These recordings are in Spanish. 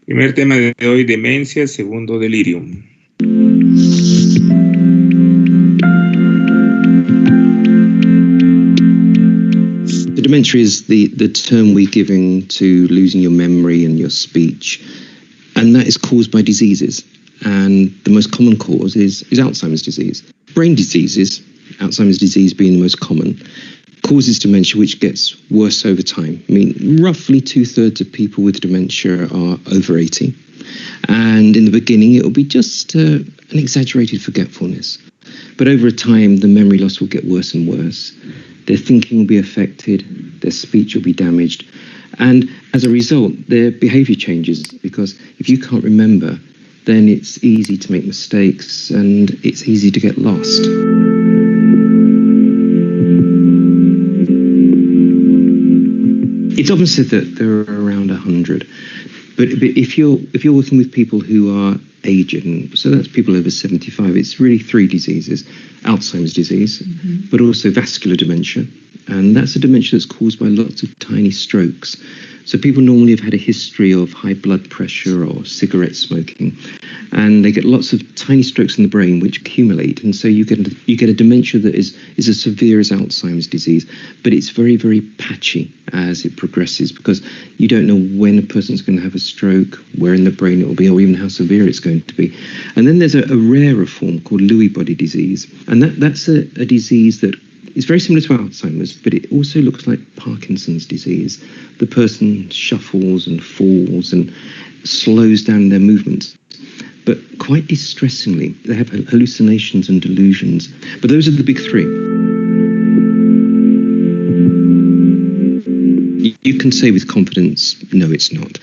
Primer tema de hoy, demencia, segundo, delirium. Dementia is the term we're giving to losing your memory and your speech, and that is caused by diseases. And the most common cause is Alzheimer's disease. Brain diseases, Alzheimer's disease being the most common, causes dementia which gets worse over time. I mean, roughly 2/3 of people with dementia are over 80. And in the beginning, it will be just an exaggerated forgetfulness. But over time, the memory loss will get worse and worse. Their thinking will be affected, their speech will be damaged, and as a result, their behaviour changes, because if you can't remember, then it's easy to make mistakes and it's easy to get lost. It's often said that there are around 100, but if you're working with people who are aged, and so that's people over 75, it's really 3 diseases: Alzheimer's disease, but also vascular dementia, and that's a dementia that's caused by lots of tiny strokes. So people normally have had a history of high blood pressure or cigarette smoking, and they get lots of tiny strokes in the brain which accumulate, and so you get a dementia that is as severe as Alzheimer's disease, but it's very, very patchy as it progresses, because you don't know when a person's going to have a stroke, where in the brain it will be, or even how severe it's going to be. And then there's a rarer form called Lewy body disease, and that's a disease that is very similar to Alzheimer's, but it also looks like Parkinson's disease. The person shuffles and falls and slows down their movements. But quite distressingly, they have hallucinations and delusions. But those are the big 3. You can say with confidence, no, it's not.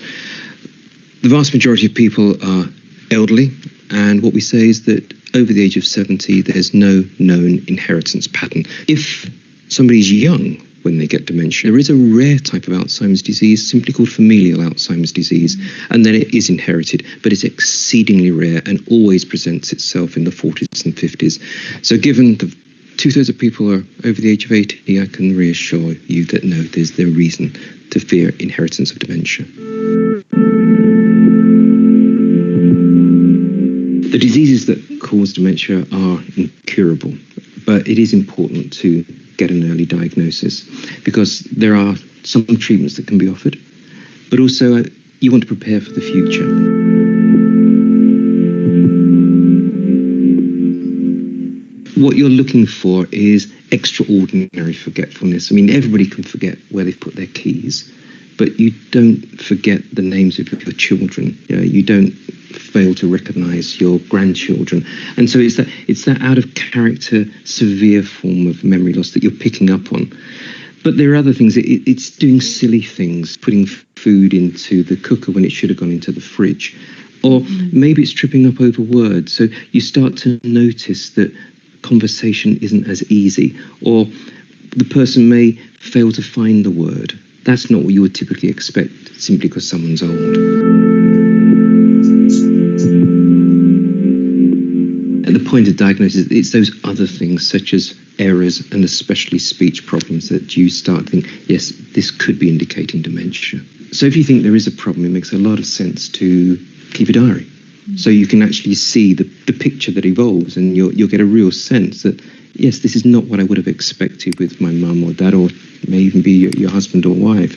The vast majority of people are elderly, and what we say is that over the age of 70, there's no known inheritance pattern. If somebody's young when they get dementia, there is a rare type of Alzheimer's disease, simply called familial Alzheimer's disease, and then it is inherited, but it's exceedingly rare and always presents itself in the 40s and 50s. So given the 2/3 of people are over the age of 80, I can reassure you that no, there's no reason to fear inheritance of dementia. The diseases that cause dementia are incurable, but it is important to get an early diagnosis, because there are some treatments that can be offered, but also you want to prepare for the future. What you're looking for is extraordinary forgetfulness. I mean, everybody can forget where they've put their keys, but you don't forget the names of your children. You don't fail to recognise your grandchildren. And so it's that out of character, severe form of memory loss that you're picking up on. But there are other things. It's doing silly things, putting food into the cooker when it should have gone into the fridge. Or maybe it's tripping up over words. So you start to notice that conversation isn't as easy, or the person may fail to find the word. That's not what you would typically expect simply because someone's old. At the point of diagnosis, it's those other things such as errors and especially speech problems that you start to think, yes, this could be indicating dementia. So if you think there is a problem, it makes a lot of sense to keep a diary. So you can actually see the picture that evolves, and you'll get a real sense that, yes, this is not what I would have expected with my mum or dad, or may even be your husband or wife.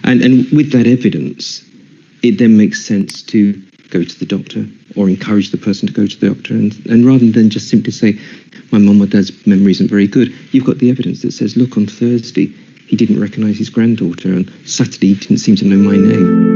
And with that evidence, it then makes sense to go to the doctor or encourage the person to go to the doctor. And rather than just simply say, my mum or dad's memory isn't very good, you've got the evidence that says, look, on Thursday, he didn't recognise his granddaughter, and Saturday, he didn't seem to know my name.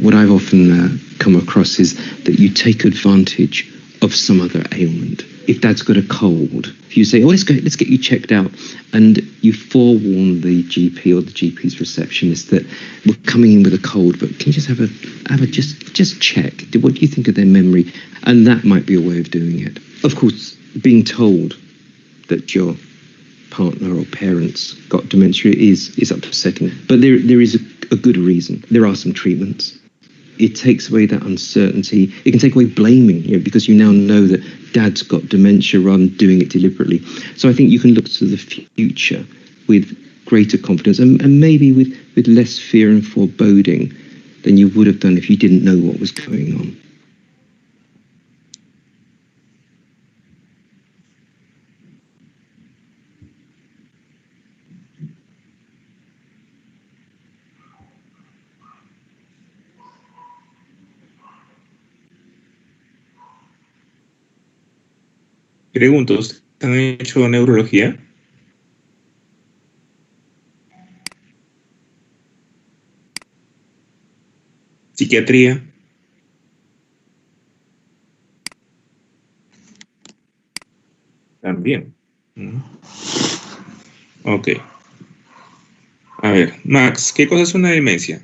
What I've often come across is that you take advantage of some other ailment. If dad's got a cold, if you say, oh, let's get you checked out, and you forewarn the GP or the GP's receptionist that we're coming in with a cold, but can you just have a just check? What do you think of their memory? And that might be a way of doing it. Of course, being told that your partner or parents got dementia is upsetting, but there is a good reason. There are some treatments. it takes away that uncertainty. It can take away blaming, because you now know that dad's got dementia rather than doing it deliberately. So I think you can look to the future with greater confidence and maybe with less fear and foreboding than you would have done if you didn't know what was going on. Pregunto, ¿ustedes han hecho neurología? ¿Psiquiatría? También. Ok. A ver, Max, ¿qué cosa es una demencia?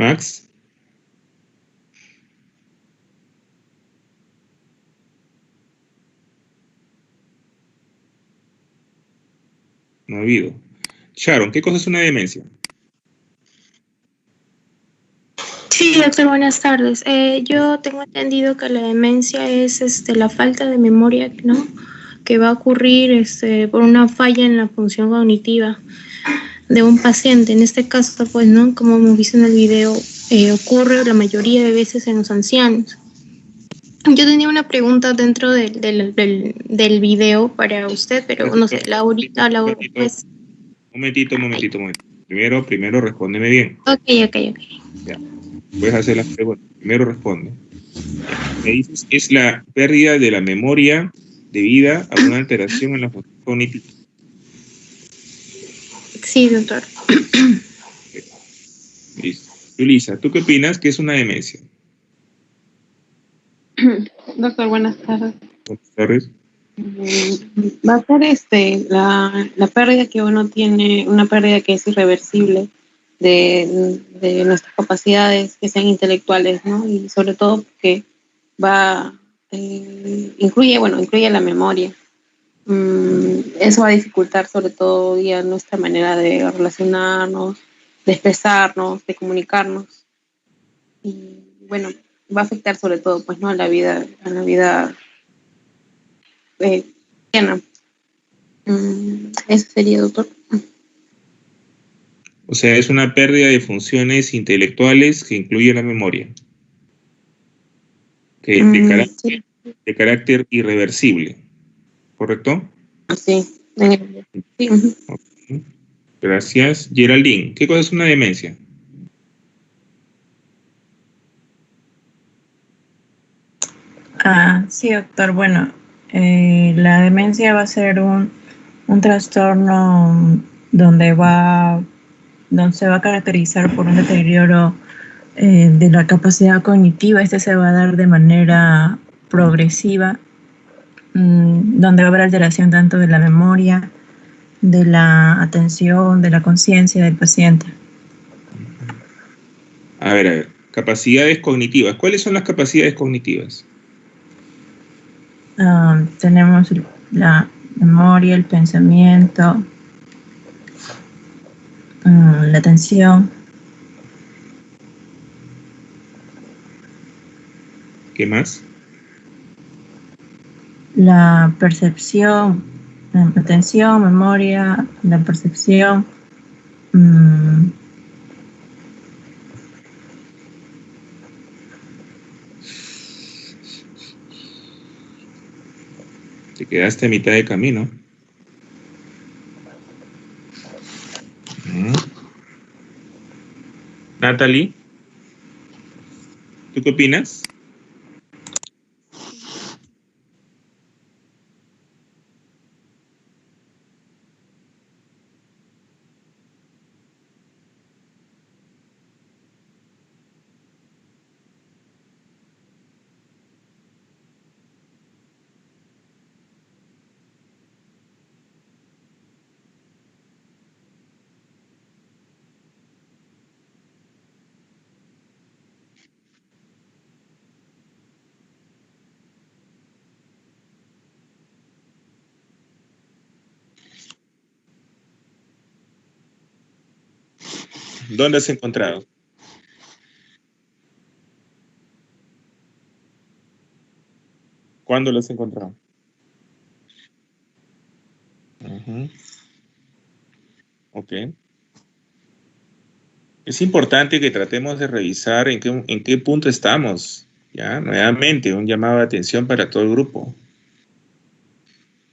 Max, no ha habido. Sharon, ¿qué cosa es una demencia? Sí, doctor, buenas tardes. Yo tengo entendido que la demencia es la falta de memoria, ¿no? Que va a ocurrir por una falla en la función cognitiva de un paciente. En este caso, pues, ¿no? Como hemos visto en el video, ocurre la mayoría de veces en los ancianos. Yo tenía una pregunta dentro del video para usted, pero no sé, la ahorita, la pues. Momentito. Primero respóndeme bien. Ok. Ya. Puedes hacer las preguntas. Primero responde. Ya. Me dices, es la pérdida de la memoria debida a una alteración en la función cognitiva. Sí, doctor. Listo. Yulisa, ¿tú qué opinas que es una demencia? Doctor, buenas tardes. Buenas tardes. Va a ser la pérdida que uno tiene, una pérdida que es irreversible de nuestras capacidades que sean intelectuales, ¿no? Y sobre todo porque incluye la memoria. Eso va a dificultar sobre todo ya nuestra manera de relacionarnos, de expresarnos, de comunicarnos. Y bueno, va a afectar sobre todo, pues, ¿no? A la vida plena. Eso sería, doctor. O sea, es una pérdida de funciones intelectuales que incluye la memoria. Sí, De carácter irreversible. ¿Correcto? sí. Sí. Ok. Gracias. Geraldine, ¿qué cosa es una demencia? Sí, doctor. Bueno, la demencia va a ser un trastorno donde se va a caracterizar por un deterioro de la capacidad cognitiva. Este se va a dar de manera progresiva, donde va a haber alteración tanto de la memoria, de la atención, de la conciencia del paciente. A ver. Capacidades cognitivas. ¿Cuáles son las capacidades cognitivas? Tenemos la memoria, el pensamiento, la atención. ¿Qué más? La percepción, la atención, memoria, la percepción. Te quedaste a mitad de camino. Natalie, ¿tú qué opinas? ¿Dónde has encontrado? ¿Cuándo lo has encontrado? Ujú. Ok. Es importante que tratemos de revisar en qué punto estamos. Ya, nuevamente, un llamado de atención para todo el grupo.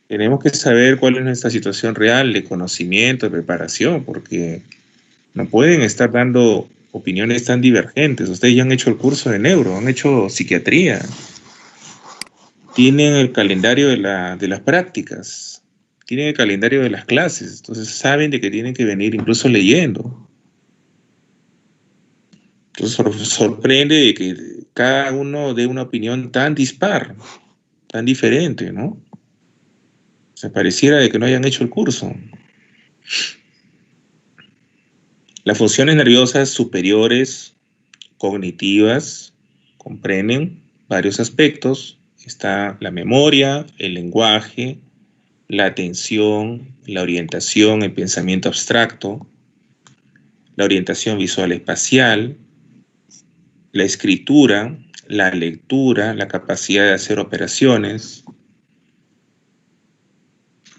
Tenemos que saber cuál es nuestra situación real de conocimiento, de preparación, porque no pueden estar dando opiniones tan divergentes. Ustedes ya han hecho el curso de neuro, han hecho psiquiatría, tienen el calendario de las prácticas, tienen el calendario de las clases, entonces saben de que tienen que venir incluso leyendo. Entonces sorprende de que cada uno dé una opinión tan dispar, tan diferente, ¿no? Se pareciera de que no hayan hecho el curso. Las funciones nerviosas superiores cognitivas comprenden varios aspectos. Está la memoria, el lenguaje, la atención, la orientación, el pensamiento abstracto, la orientación visual espacial, la escritura, la lectura, la capacidad de hacer operaciones,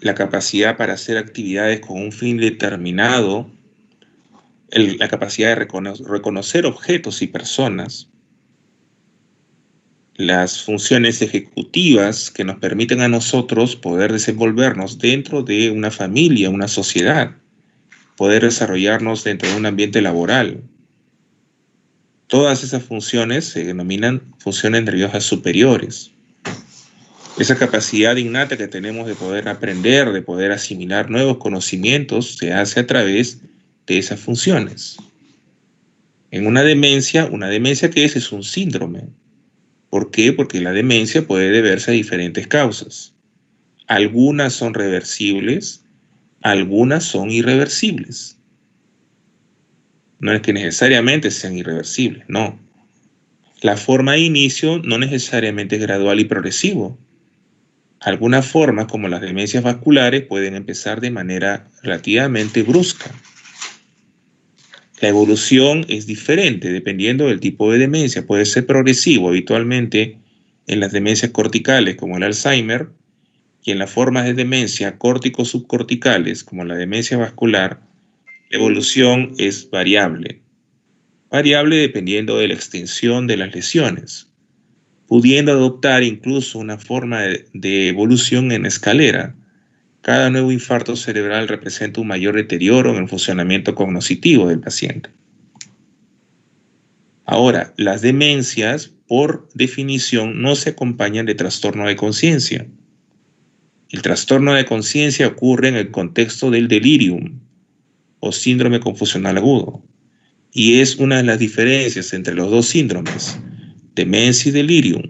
la capacidad para hacer actividades con un fin determinado, la capacidad de reconocer objetos y personas, las funciones ejecutivas que nos permiten a nosotros poder desenvolvernos dentro de una familia, una sociedad, poder desarrollarnos dentro de un ambiente laboral. Todas esas funciones se denominan funciones nerviosas superiores. Esa capacidad innata que tenemos de poder aprender, de poder asimilar nuevos conocimientos, se hace a través de esas funciones. En una demencia ¿qué es? Es un síndrome. ¿Por qué? Porque la demencia puede deberse a diferentes causas. Algunas son reversibles, algunas son irreversibles. No es que necesariamente sean irreversibles, no. La forma de inicio no necesariamente es gradual y progresivo. Algunas formas, como las demencias vasculares, pueden empezar de manera relativamente brusca. La evolución es diferente dependiendo del tipo de demencia. Puede ser progresivo habitualmente en las demencias corticales, como el Alzheimer, y en las formas de demencia córtico-subcorticales, como la demencia vascular, la evolución es variable. Variable dependiendo de la extensión de las lesiones, pudiendo adoptar incluso una forma de evolución en escalera. Cada nuevo infarto cerebral representa un mayor deterioro en el funcionamiento cognitivo del paciente. Ahora, las demencias, por definición, no se acompañan de trastorno de conciencia. El trastorno de conciencia ocurre en el contexto del delirium o síndrome confusional agudo, y es una de las diferencias entre los dos síndromes, demencia y delirium,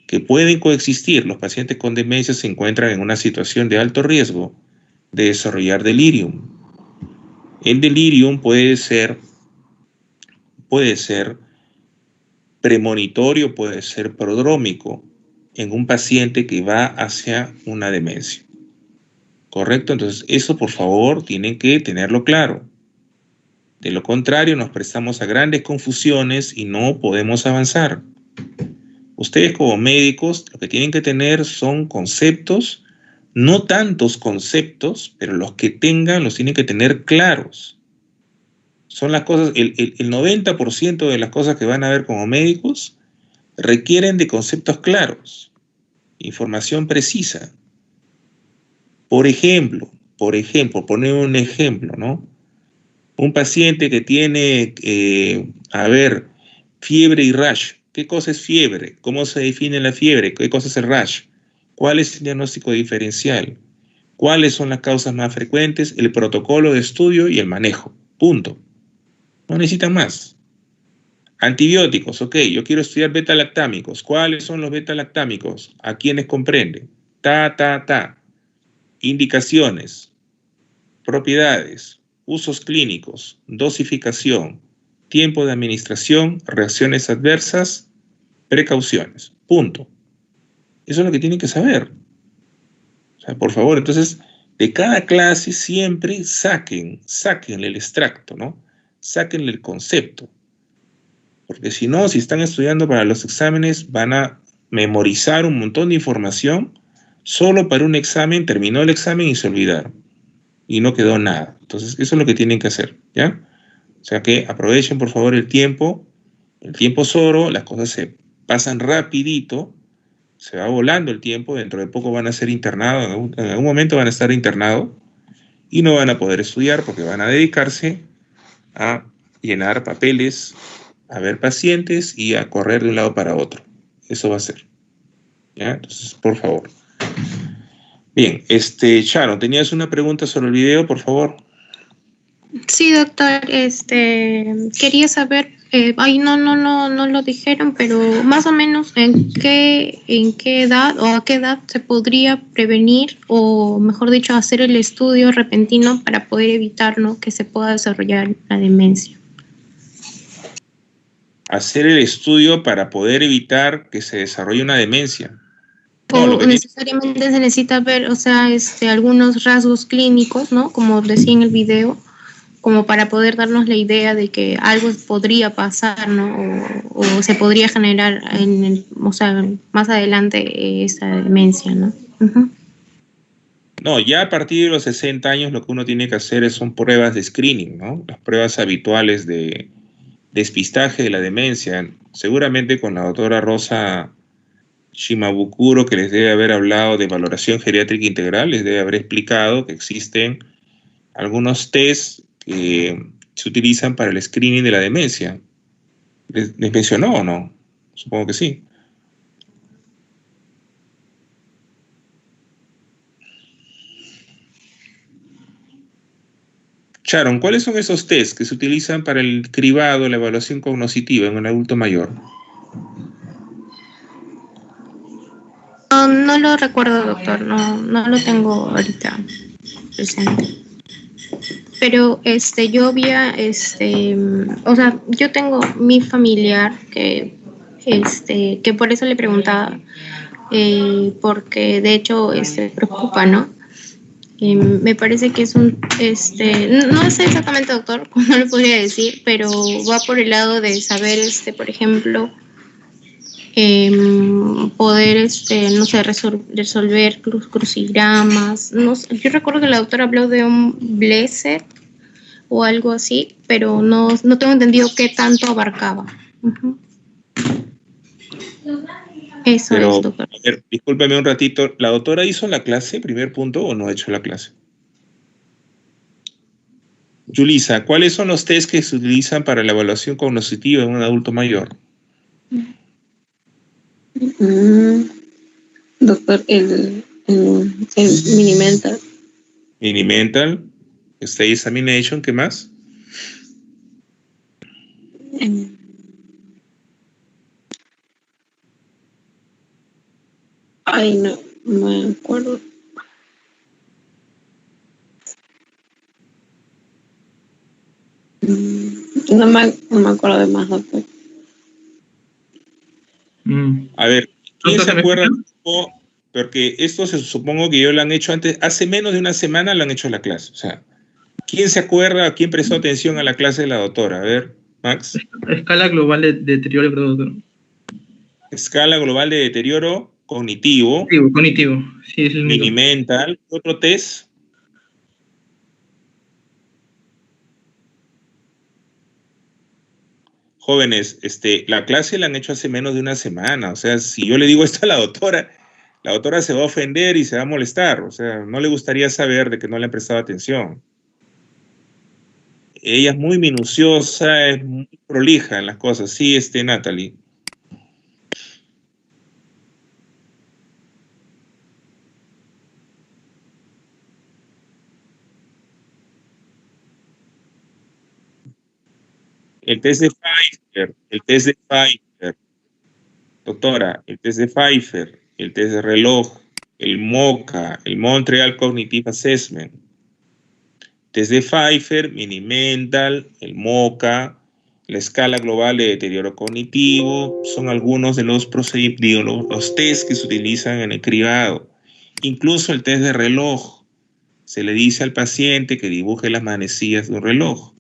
que pueden coexistir. Los pacientes con demencia se encuentran en una situación de alto riesgo de desarrollar delirium. El delirium puede ser premonitorio, puede ser prodrómico en un paciente que va hacia una demencia. ¿Correcto? Entonces, eso por favor tienen que tenerlo claro. De lo contrario, nos prestamos a grandes confusiones y no podemos avanzar. Ustedes como médicos lo que tienen que tener son conceptos, no tantos conceptos, pero los que tengan los tienen que tener claros. Son las cosas, el 90% de las cosas que van a ver como médicos requieren de conceptos claros, información precisa. Por ejemplo, poner un ejemplo, ¿no? Un paciente que tiene, fiebre y rash. ¿Qué cosa es fiebre? ¿Cómo se define la fiebre? ¿Qué cosa es el rash? ¿Cuál es el diagnóstico diferencial? ¿Cuáles son las causas más frecuentes? El protocolo de estudio y el manejo. Punto. No necesitan más. Antibióticos, ok, yo quiero estudiar beta-lactámicos. ¿Cuáles son los beta-lactámicos? ¿A quiénes comprende? Indicaciones, propiedades, usos clínicos, dosificación, tiempo de administración, reacciones adversas, precauciones. Punto. Eso es lo que tienen que saber. O sea, por favor, entonces, de cada clase siempre sáquenle el extracto, ¿no? sáquenle el concepto. Porque si no, si están estudiando para los exámenes, van a memorizar un montón de información solo para un examen, terminó el examen y se olvidaron. Y no quedó nada. Entonces, eso es lo que tienen que hacer, ¿ya? O sea que aprovechen, por favor, el tiempo es oro, las cosas se pasan rapidito, se va volando el tiempo, dentro de poco van a ser internados, en algún momento van a estar internados y no van a poder estudiar porque van a dedicarse a llenar papeles, a ver pacientes y a correr de un lado para otro. Eso va a ser, ¿ya? Entonces, por favor. Bien, Sharon, ¿tenías una pregunta sobre el video, por favor? Sí, doctor, quería saber, ahí no lo dijeron, pero más o menos en qué edad o a qué edad se podría prevenir o, mejor dicho, hacer el estudio repentino para poder evitar, ¿no?, que se pueda desarrollar la demencia. Hacer el estudio para poder evitar que se desarrolle una demencia. O necesariamente se necesita ver, o sea, algunos rasgos clínicos, ¿no?, como decía en el video, como para poder darnos la idea de que algo podría pasar, ¿no? O se podría generar, o sea, más adelante esa demencia, ¿no? Uh-huh. No, ya a partir de los 60 años lo que uno tiene que hacer son pruebas de screening, ¿no? Las pruebas habituales de despistaje de la demencia. Seguramente con la doctora Rosa Shimabukuro, que les debe haber hablado de valoración geriátrica integral, les debe haber explicado que existen algunos test que se utilizan para el screening de la demencia. ¿Les mencionó o no? Supongo que sí. Sharon, ¿cuáles son esos test que se utilizan para el cribado, la evaluación cognitiva en un adulto mayor? No lo recuerdo, doctor, no lo tengo ahorita presente. Pero yo había, o sea, yo tengo mi familiar que por eso le preguntaba, porque de hecho preocupa, ¿no? Me parece que es un, no sé exactamente, doctor, no lo podría decir, pero va por el lado de saber, por ejemplo, poder, no sé, resolver crucigramas. No sé, yo recuerdo que la doctora habló de un Blessed o algo así, pero no tengo entendido qué tanto abarcaba. Uh-huh. Eso pero, es, doctor. A ver, discúlpeme un ratito, ¿la doctora hizo la clase, primer punto, o no ha hecho la clase? Yulisa, ¿cuáles son los test que se utilizan para la evaluación cognitiva en un adulto mayor? Doctor, el Minimental. Minimental, State Examination, ¿qué más? Ay, no me acuerdo. No me acuerdo de más, doctor. A ver, ¿quién se acuerda? Porque esto supongo que yo lo han hecho antes, hace menos de una semana lo han hecho la clase. O sea, ¿quién se acuerda, quién prestó atención a la clase de la doctora? A ver, Max. Escala global de deterioro, creo, doctor. Escala global de deterioro cognitivo. Cognitivo, sí, es el único. Minimental. ¿Otro test? Jóvenes, la clase la han hecho hace menos de una semana. O sea, si yo le digo esto a la doctora se va a ofender y se va a molestar. O sea, no le gustaría saber de que no le han prestado atención. Ella es muy minuciosa, es muy prolija en las cosas. Sí, Natalie. El test de Pfeiffer, doctora, el test de Pfeiffer, el test de reloj, el MOCA, el Montreal Cognitive Assessment, test de Pfeiffer, Minimental, el MOCA, la escala global de deterioro cognitivo, son algunos de los procedimientos, los test que se utilizan en el cribado. Incluso el test de reloj, se le dice al paciente que dibuje las manecillas de un reloj.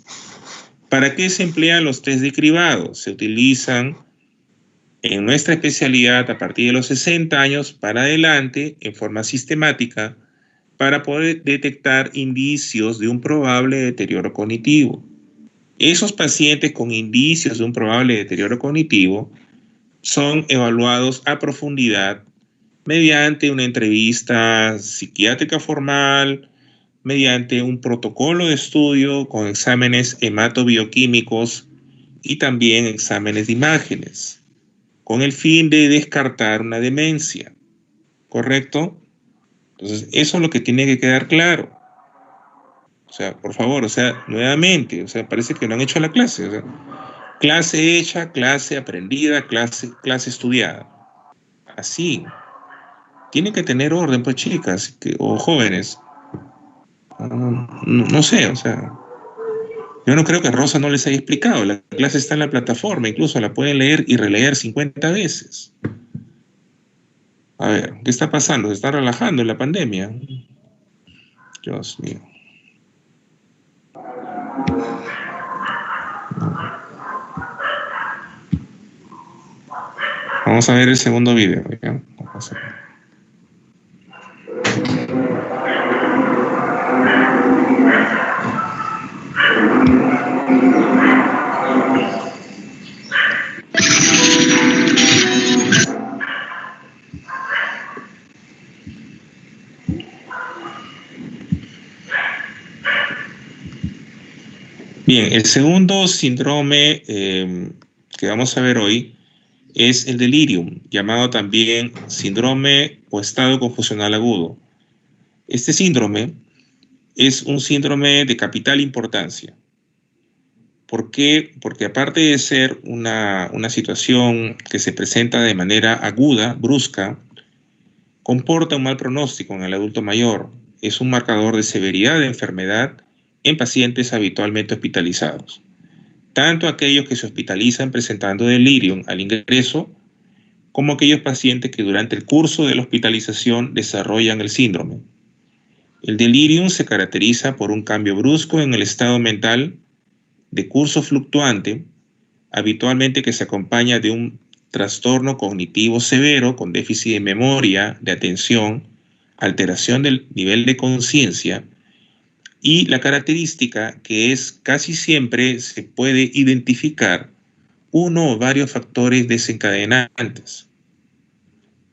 ¿Para qué se emplean los test de cribado? Se utilizan en nuestra especialidad a partir de los 60 años para adelante en forma sistemática para poder detectar indicios de un probable deterioro cognitivo. Esos pacientes con indicios de un probable deterioro cognitivo son evaluados a profundidad mediante una entrevista psiquiátrica formal, mediante un protocolo de estudio con exámenes hematobioquímicos y también exámenes de imágenes, con el fin de descartar una demencia, ¿correcto? Entonces, eso es lo que tiene que quedar claro. O sea, por favor, o sea, nuevamente, o sea, parece que no han hecho la clase. O sea, clase hecha, clase aprendida, clase estudiada. Así. Tiene que tener orden, pues, chicas o jóvenes. No sé, o sea, yo no creo que Rosa no les haya explicado. La clase está en la plataforma, incluso la pueden leer y releer 50 veces. A ver, ¿qué está pasando? ¿Se está relajando en la pandemia? Dios mío. Vamos a ver el segundo video. ¿Ya? Vamos a ver. Bien, el segundo síndrome que vamos a ver hoy es el delirium, llamado también síndrome o estado confusional agudo. Este síndrome es un síndrome de capital importancia. ¿Por qué? Porque aparte de ser una situación que se presenta de manera aguda, brusca, comporta un mal pronóstico en el adulto mayor. Es un marcador de severidad de enfermedad en pacientes habitualmente hospitalizados. Tanto aquellos que se hospitalizan presentando delirium al ingreso, como aquellos pacientes que durante el curso de la hospitalización desarrollan el síndrome. El delirium se caracteriza por un cambio brusco en el estado mental de curso fluctuante, habitualmente que se acompaña de un trastorno cognitivo severo con déficit de memoria, de atención, alteración del nivel de conciencia, y la característica que es casi siempre se puede identificar uno o varios factores desencadenantes,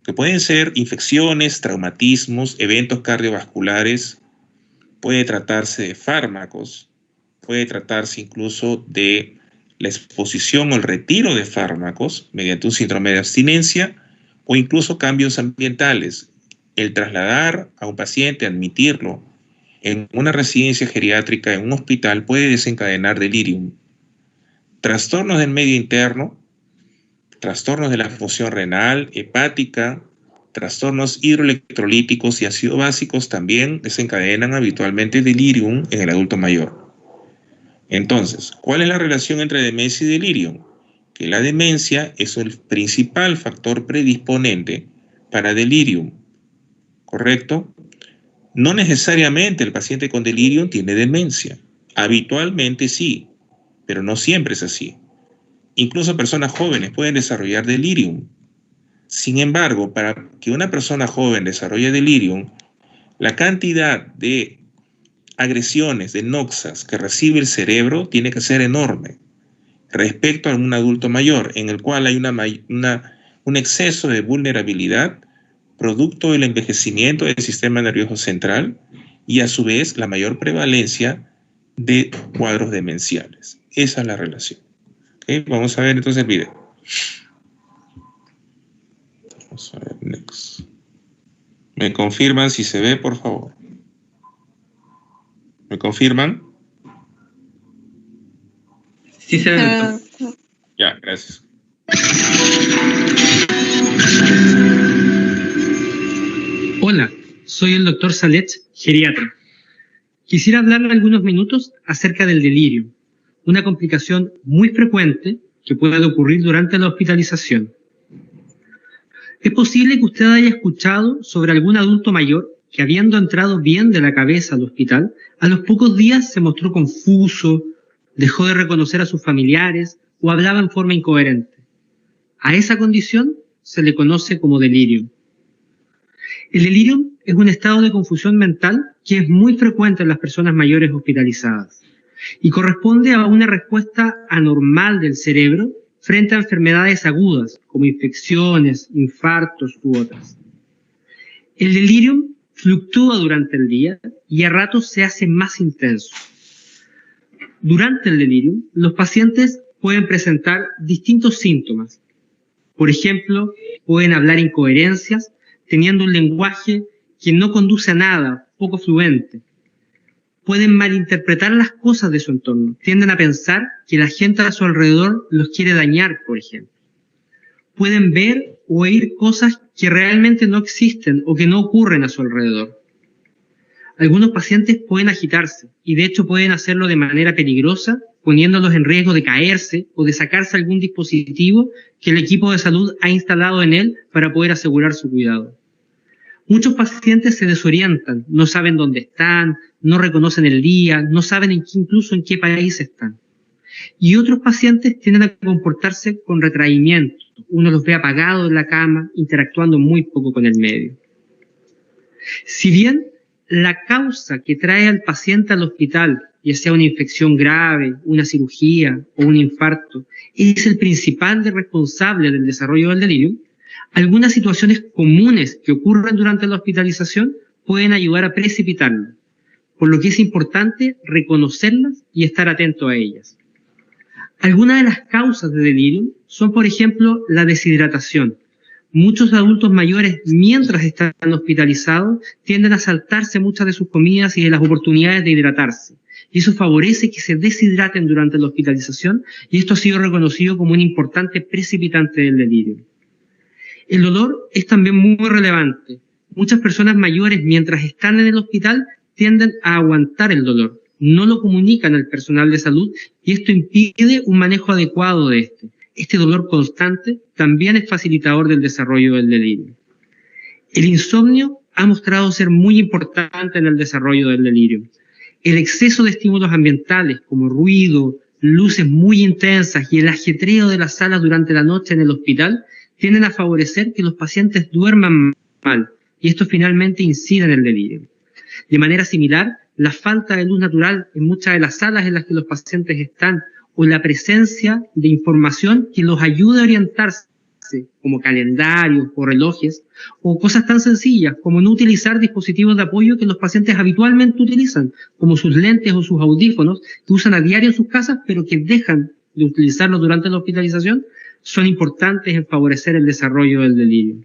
que pueden ser infecciones, traumatismos, eventos cardiovasculares, puede tratarse de fármacos, puede tratarse incluso de la exposición o el retiro de fármacos mediante un síndrome de abstinencia o incluso cambios ambientales. El trasladar a un paciente, admitirlo en una residencia geriátrica, en un hospital, puede desencadenar delirium. Trastornos del medio interno, trastornos de la función renal, hepática, trastornos hidroelectrolíticos y ácido básicos también desencadenan habitualmente delirium en el adulto mayor. Entonces, ¿cuál es la relación entre demencia y delirium? Que la demencia es el principal factor predisponente para delirium, ¿correcto? No necesariamente el paciente con delirium tiene demencia. Habitualmente sí, pero no siempre es así. Incluso personas jóvenes pueden desarrollar delirium. Sin embargo, para que una persona joven desarrolle delirium, la cantidad de agresiones, de noxas que recibe el cerebro tiene que ser enorme respecto a un adulto mayor, en el cual hay un exceso de vulnerabilidad producto del envejecimiento del sistema nervioso central y a su vez la mayor prevalencia de cuadros demenciales. Esa es la relación. ¿Okay? Vamos a ver entonces el video. Vamos a ver, next. ¿Me confirman si se ve, por favor? ¿Me confirman? Sí se ve. Ya, gracias. Hola, soy el Dr. Salet, geriatra. Quisiera hablarle algunos minutos acerca del delirio, una complicación muy frecuente que puede ocurrir durante la hospitalización. Es posible que usted haya escuchado sobre algún adulto mayor que, habiendo entrado bien de la cabeza al hospital, a los pocos días se mostró confuso, dejó de reconocer a sus familiares o hablaba en forma incoherente. A esa condición se le conoce como delirium. El delirium es un estado de confusión mental que es muy frecuente en las personas mayores hospitalizadas y corresponde a una respuesta anormal del cerebro frente a enfermedades agudas como infecciones, infartos u otras. El delirium fluctúa durante el día y a ratos se hace más intenso. Durante el delirium, los pacientes pueden presentar distintos síntomas. Por ejemplo, pueden hablar incoherencias, teniendo un lenguaje que no conduce a nada, poco fluente. Pueden malinterpretar las cosas de su entorno, tienden a pensar que la gente a su alrededor los quiere dañar, por ejemplo. Pueden ver o oír cosas que realmente no existen o que no ocurren a su alrededor. Algunos pacientes pueden agitarse y de hecho pueden hacerlo de manera peligrosa, poniéndolos en riesgo de caerse o de sacarse algún dispositivo que el equipo de salud ha instalado en él para poder asegurar su cuidado. Muchos pacientes se desorientan, no saben dónde están, no reconocen el día, no saben incluso en qué país están. Y otros pacientes tienden a comportarse con retraimiento. Uno los ve apagados en la cama, interactuando muy poco con el medio. Si bien la causa que trae al paciente al hospital, ya sea una infección grave, una cirugía o un infarto, es el principal responsable del desarrollo del delirio, algunas situaciones comunes que ocurren durante la hospitalización pueden ayudar a precipitarlo, por lo que es importante reconocerlas y estar atento a ellas. Algunas de las causas de delirio son, por ejemplo, la deshidratación. Muchos adultos mayores, mientras están hospitalizados, tienden a saltarse muchas de sus comidas y de las oportunidades de hidratarse. Y eso favorece que se deshidraten durante la hospitalización, y esto ha sido reconocido como un importante precipitante del delirio. El dolor es también muy relevante. Muchas personas mayores, mientras están en el hospital, tienden a aguantar el dolor. No lo comunican al personal de salud y esto impide un manejo adecuado de este. Este dolor constante también es facilitador del desarrollo del delirio. El insomnio ha mostrado ser muy importante en el desarrollo del delirio. El exceso de estímulos ambientales como ruido, luces muy intensas y el ajetreo de las salas durante la noche en el hospital tienden a favorecer que los pacientes duerman mal y esto finalmente incide en el delirio. De manera similar, la falta de luz natural en muchas de las salas en las que los pacientes están o la presencia de información que los ayude a orientarse, como calendarios o relojes, o cosas tan sencillas como no utilizar dispositivos de apoyo que los pacientes habitualmente utilizan, como sus lentes o sus audífonos, que usan a diario en sus casas, pero que dejan de utilizarlos durante la hospitalización, son importantes en favorecer el desarrollo del delirio.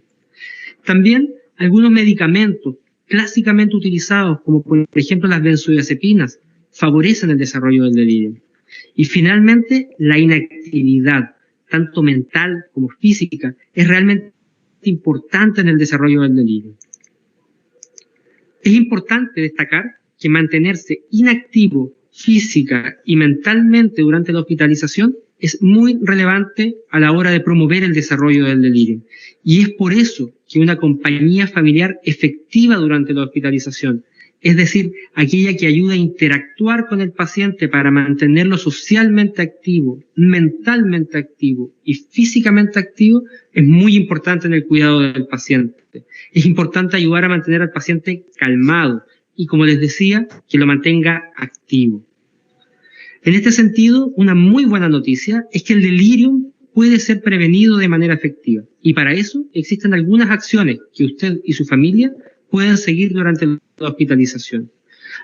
También algunos medicamentos clásicamente utilizados, como por ejemplo las benzodiazepinas, favorecen el desarrollo del delirio. Y finalmente, la inactividad, tanto mental como física, es realmente importante en el desarrollo del delirio. Es importante destacar que mantenerse inactivo física y mentalmente durante la hospitalización es muy relevante a la hora de promover el desarrollo del delirio. Y es por eso que una compañía familiar efectiva durante la hospitalización, es decir, aquella que ayuda a interactuar con el paciente para mantenerlo socialmente activo, mentalmente activo y físicamente activo, es muy importante en el cuidado del paciente. Es importante ayudar a mantener al paciente calmado y, como les decía, que lo mantenga activo. En este sentido, una muy buena noticia es que el delirium puede ser prevenido de manera efectiva. Y para eso existen algunas acciones que usted y su familia pueden seguir durante la hospitalización.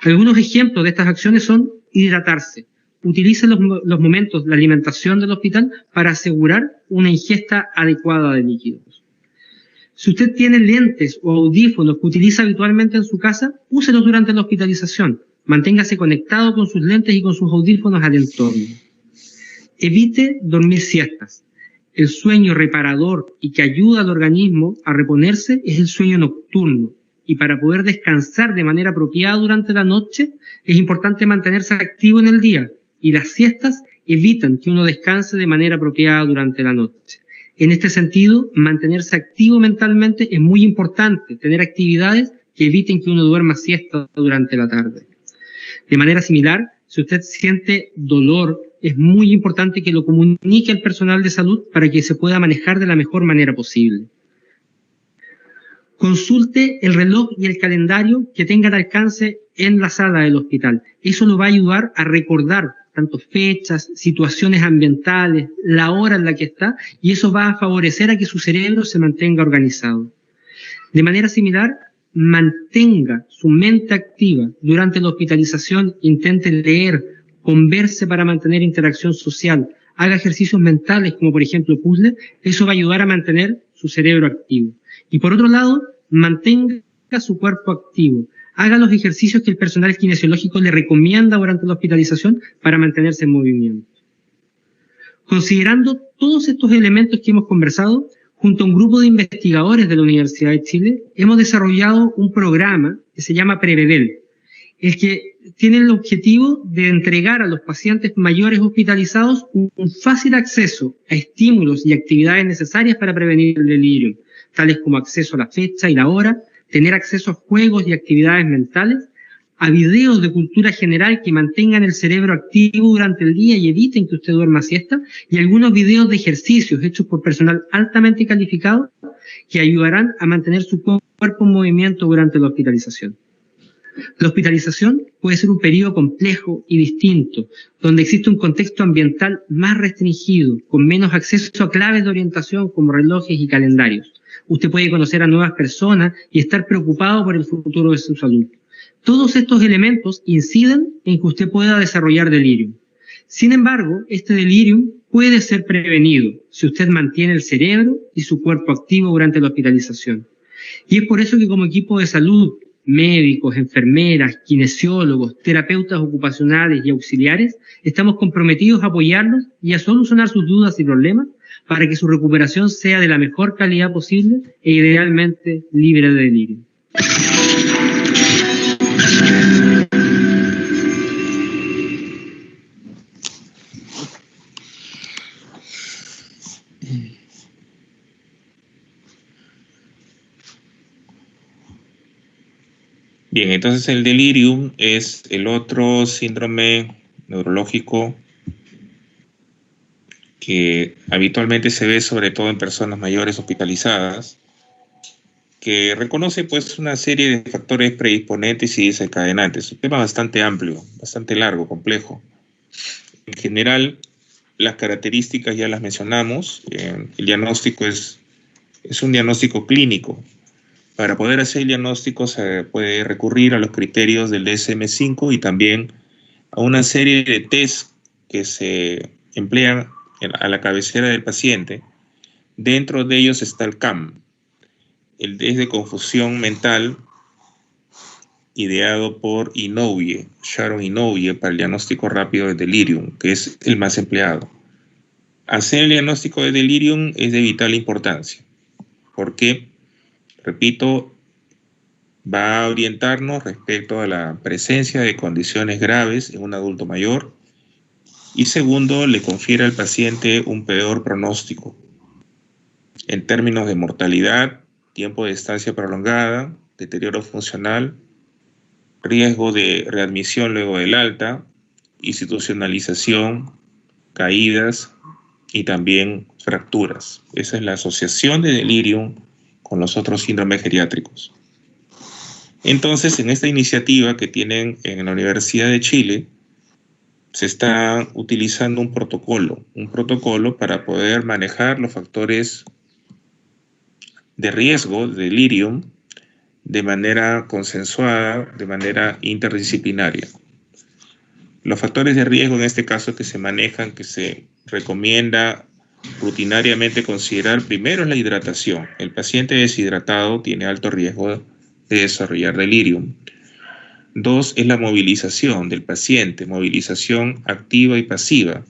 Algunos ejemplos de estas acciones son hidratarse. Utilice los momentos de la alimentación del hospital para asegurar una ingesta adecuada de líquidos. Si usted tiene lentes o audífonos que utiliza habitualmente en su casa, úselos durante la hospitalización. Manténgase conectado con sus lentes y con sus audífonos al entorno. Evite dormir siestas. El sueño reparador y que ayuda al organismo a reponerse es el sueño nocturno. Y para poder descansar de manera apropiada durante la noche, es importante mantenerse activo en el día. Y las siestas evitan que uno descanse de manera apropiada durante la noche. En este sentido, mantenerse activo mentalmente es muy importante. Tener actividades que eviten que uno duerma siesta durante la tarde. De manera similar, Si usted siente dolor, es muy importante que lo comunique al personal de salud para que se pueda manejar de la mejor manera posible. Consulte el reloj y el calendario que tenga al alcance en la sala del hospital. Eso lo va a ayudar a recordar tanto fechas, situaciones ambientales, la hora en la que está, y eso va a favorecer a que su cerebro se mantenga organizado. De manera similar, mantenga su mente activa durante la hospitalización, intente leer, converse para mantener interacción social, haga ejercicios mentales como por ejemplo puzzles, eso va a ayudar a mantener su cerebro activo. Y por otro lado, mantenga su cuerpo activo, haga los ejercicios que el personal kinesiológico le recomienda durante la hospitalización para mantenerse en movimiento. Considerando todos estos elementos que hemos conversado, junto a un grupo de investigadores de la Universidad de Chile, hemos desarrollado un programa que se llama Prevedel, el que tiene el objetivo de entregar a los pacientes mayores hospitalizados un fácil acceso a estímulos y actividades necesarias para prevenir el delirio, tales como acceso a la fecha y la hora, tener acceso a juegos y actividades mentales, a videos de cultura general que mantengan el cerebro activo durante el día y eviten que usted duerma siesta, y algunos videos de ejercicios hechos por personal altamente calificado que ayudarán a mantener su cuerpo en movimiento durante la hospitalización. La hospitalización puede ser un periodo complejo y distinto, donde existe un contexto ambiental más restringido, con menos acceso a claves de orientación como relojes y calendarios. Usted puede conocer a nuevas personas y estar preocupado por el futuro de su salud. Todos estos elementos inciden en que usted pueda desarrollar delirium. Sin embargo, este delirium puede ser prevenido si usted mantiene el cerebro y su cuerpo activo durante la hospitalización. Y es por eso que como equipo de salud, médicos, enfermeras, kinesiólogos, terapeutas ocupacionales y auxiliares, estamos comprometidos a apoyarlos y a solucionar sus dudas y problemas para que su recuperación sea de la mejor calidad posible e idealmente libre de delirio. Bien, entonces el delirium es el otro síndrome neurológico que habitualmente se ve sobre todo en personas mayores hospitalizadas, que reconoce pues una serie de factores predisponentes y desencadenantes. Un tema bastante amplio, bastante largo, complejo. En general, las características ya las mencionamos. El diagnóstico es un diagnóstico clínico. Para poder hacer el diagnóstico se puede recurrir a los criterios del DSM-5 y también a una serie de test que se emplean a la cabecera del paciente. Dentro de ellos está el CAM, el test de confusión mental ideado por Inouye, Sharon Inouye, para el diagnóstico rápido de delirium, que es el más empleado. Hacer el diagnóstico de delirium es de vital importancia, porque, repito, va a orientarnos respecto a la presencia de condiciones graves en un adulto mayor y segundo, le confiere al paciente un peor pronóstico en términos de mortalidad, tiempo de estancia prolongada, deterioro funcional, riesgo de readmisión luego del alta, institucionalización, caídas y también fracturas. Esa es la asociación de delirium con los otros síndromes geriátricos. Entonces, en esta iniciativa que tienen en la Universidad de Chile, se está utilizando un protocolo para poder manejar los factores de riesgo de delirium de manera consensuada, de manera interdisciplinaria. Los factores de riesgo en este caso que se manejan, que se recomienda rutinariamente considerar, primero es la hidratación. El paciente deshidratado tiene alto riesgo de desarrollar delirium. 2 es la movilización del paciente, movilización activa y pasiva.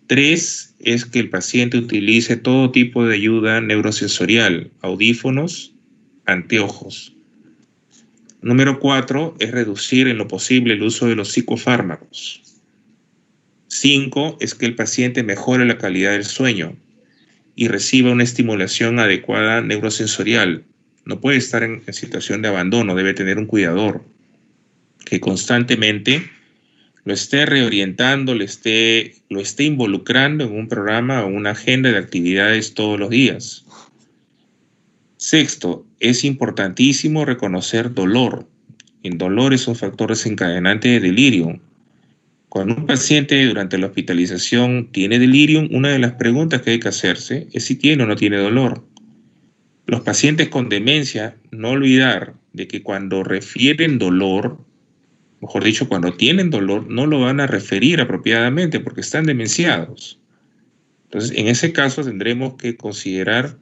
3 es que el paciente utilice todo tipo de ayuda neurosensorial, audífonos, anteojos. Número 4 es reducir en lo posible el uso de los psicofármacos. 5 es que el paciente mejore la calidad del sueño y reciba una estimulación adecuada neurosensorial. No puede estar en situación de abandono, debe tener un cuidador que constantemente lo esté reorientando, lo esté involucrando en un programa o una agenda de actividades todos los días. Sexto, es importantísimo reconocer dolor. El dolor es un factor desencadenante de delirium. Cuando un paciente durante la hospitalización tiene delirium, una de las preguntas que hay que hacerse es si tiene o no tiene dolor. Los pacientes con demencia, no olvidar de que cuando refieren dolor, mejor dicho, cuando tienen dolor, no lo van a referir apropiadamente porque están demenciados. Entonces, en ese caso tendremos que considerar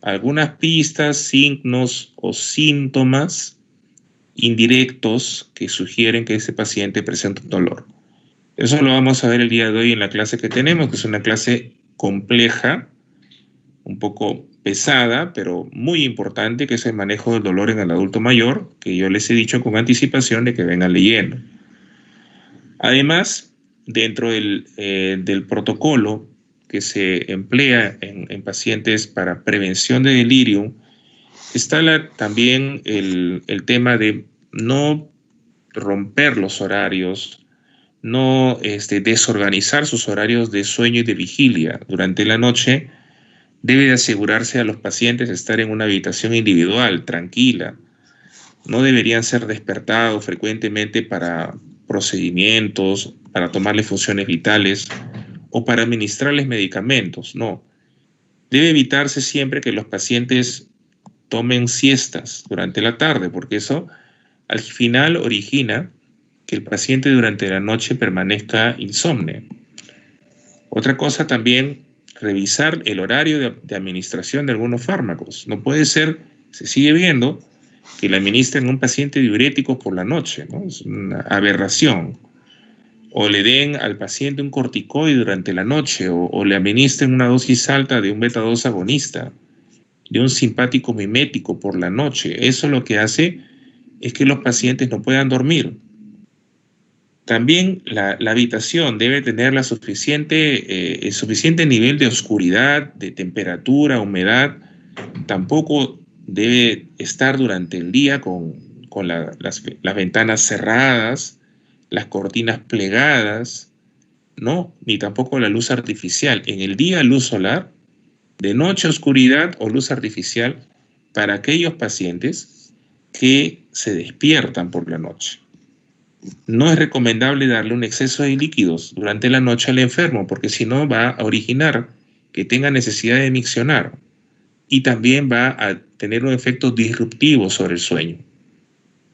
algunas pistas, signos o síntomas indirectos que sugieren que ese paciente presenta un dolor. Eso lo vamos a ver el día de hoy en la clase que tenemos, que es una clase compleja, un poco pesada, pero muy importante, que es el manejo del dolor en el adulto mayor, que yo les he dicho con anticipación de que vengan leyendo. Además, dentro del protocolo que se emplea en pacientes para prevención de delirium, está también el tema de no romper los horarios, no desorganizar sus horarios de sueño y de vigilia. Durante la noche debe de asegurarse a los pacientes de estar en una habitación individual, tranquila. No deberían ser despertados frecuentemente para procedimientos, para tomarles funciones vitales o para administrarles medicamentos, no. Debe evitarse siempre que los pacientes tomen siestas durante la tarde, porque eso al final origina que el paciente durante la noche permanezca insomne. Otra cosa también, revisar el horario de administración de algunos fármacos. No puede ser, se sigue viendo, que le administren a un paciente diuréticos por la noche, ¿no? Es una aberración. O le den al paciente un corticoide durante la noche, o le administren una dosis alta de un beta-2 agonista, de un simpático mimético por la noche. Eso lo que hace es que los pacientes no puedan dormir. También la habitación debe tener el suficiente nivel de oscuridad, de temperatura, humedad. Tampoco debe estar durante el día con las ventanas cerradas, las cortinas plegadas, ¿no? Ni tampoco la luz artificial. En el día luz solar, de noche oscuridad o luz artificial para aquellos pacientes que se despiertan por la noche. No es recomendable darle un exceso de líquidos durante la noche al enfermo, porque si no va a originar que tenga necesidad de miccionar y también va a tener un efecto disruptivo sobre el sueño.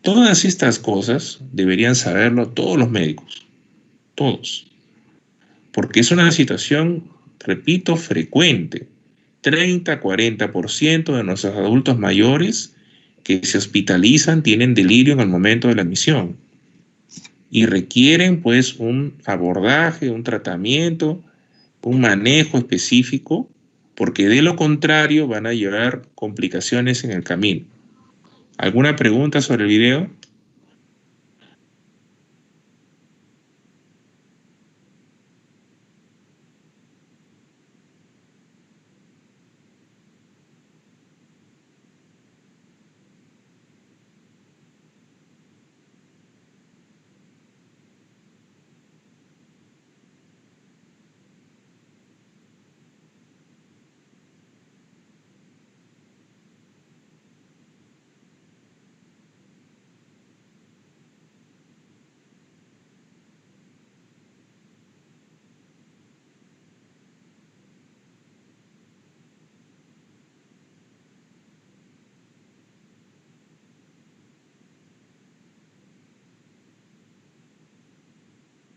Todas estas cosas deberían saberlo todos los médicos, todos, porque es una situación, repito, frecuente. 30-40% de nuestros adultos mayores que se hospitalizan tienen delirio en el momento de la admisión y requieren pues un abordaje, un tratamiento, un manejo específico, porque de lo contrario van a llevar complicaciones en el camino. ¿Alguna pregunta sobre el video?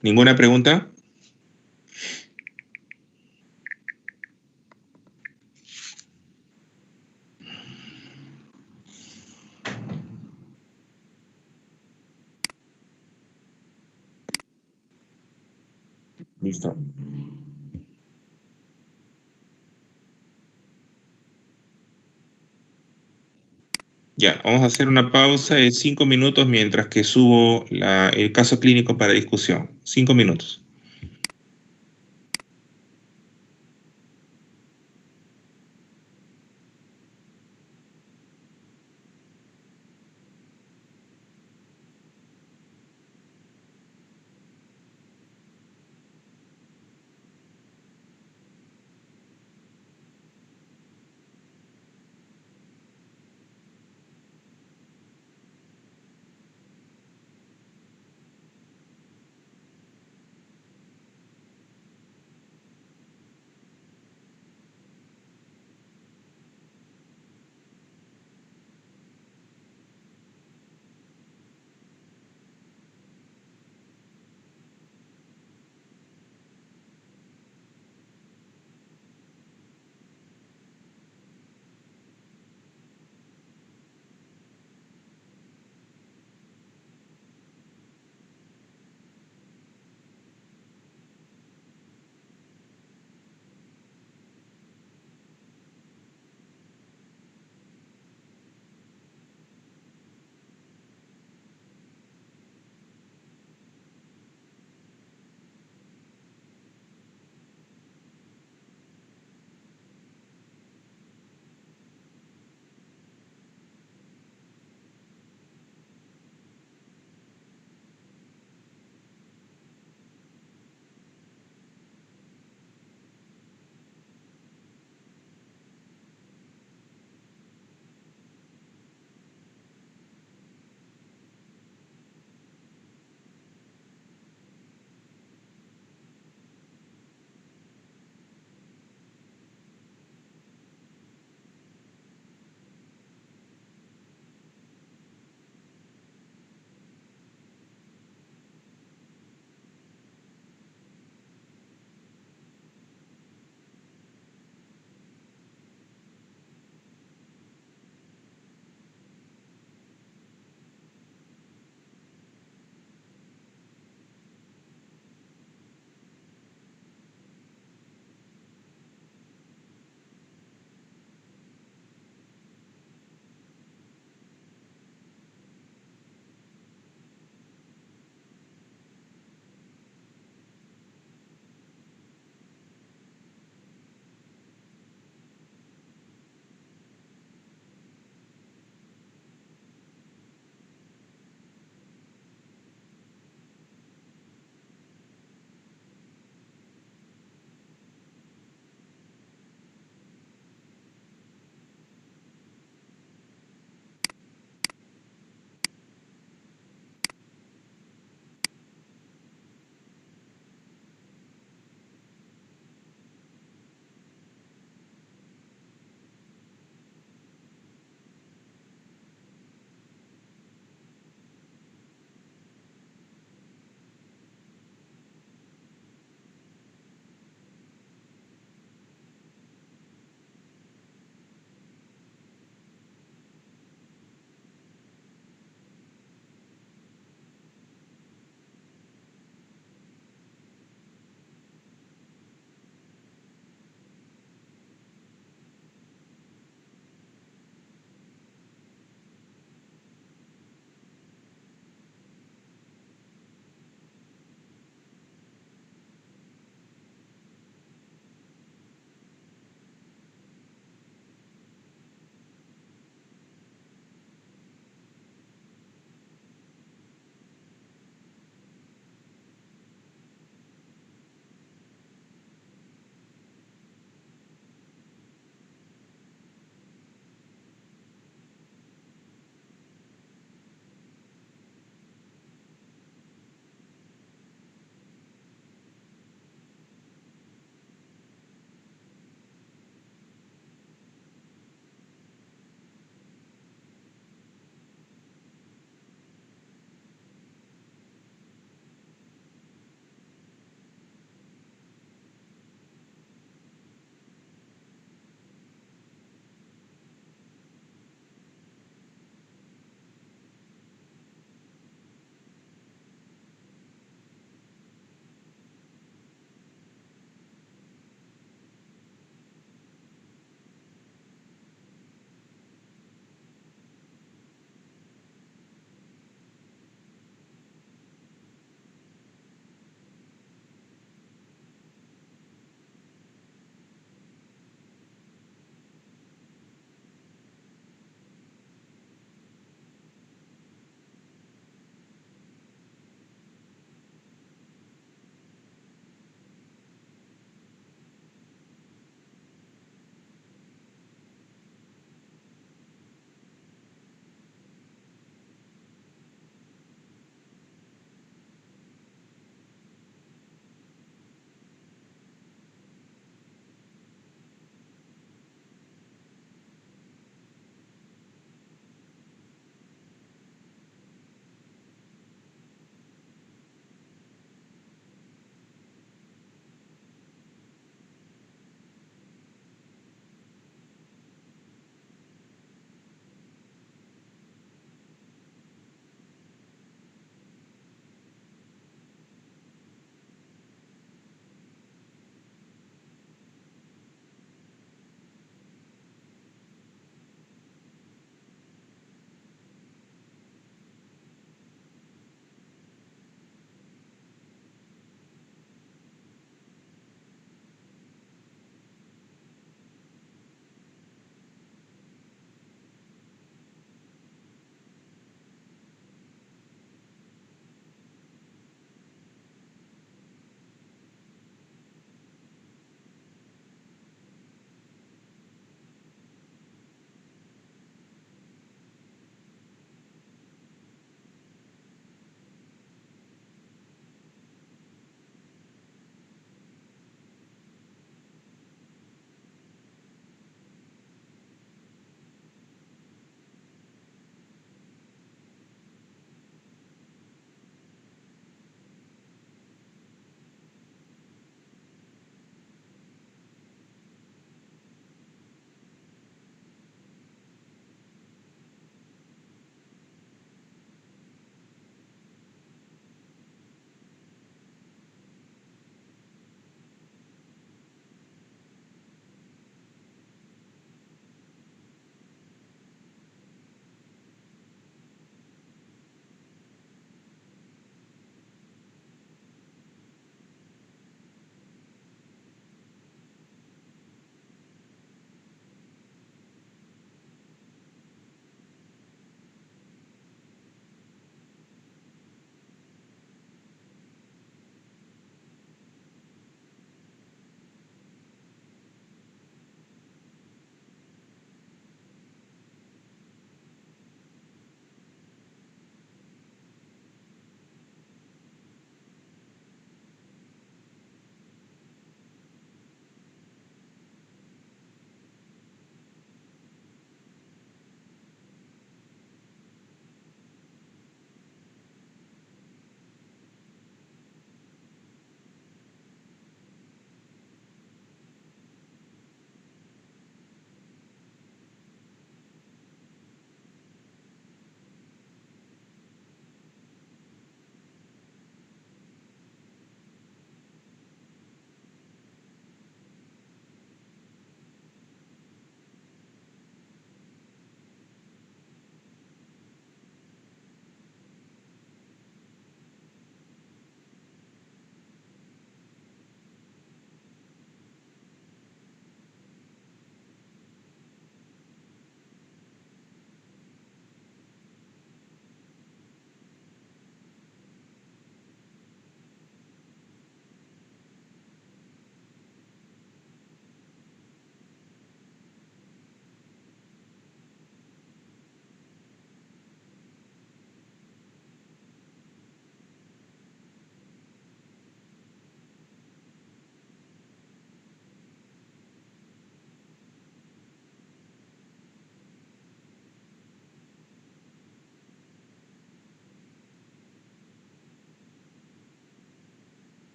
¿Ninguna pregunta? Listo. Ya, vamos a hacer una pausa de 5 minutos mientras que subo el caso clínico para discusión. 5 minutos.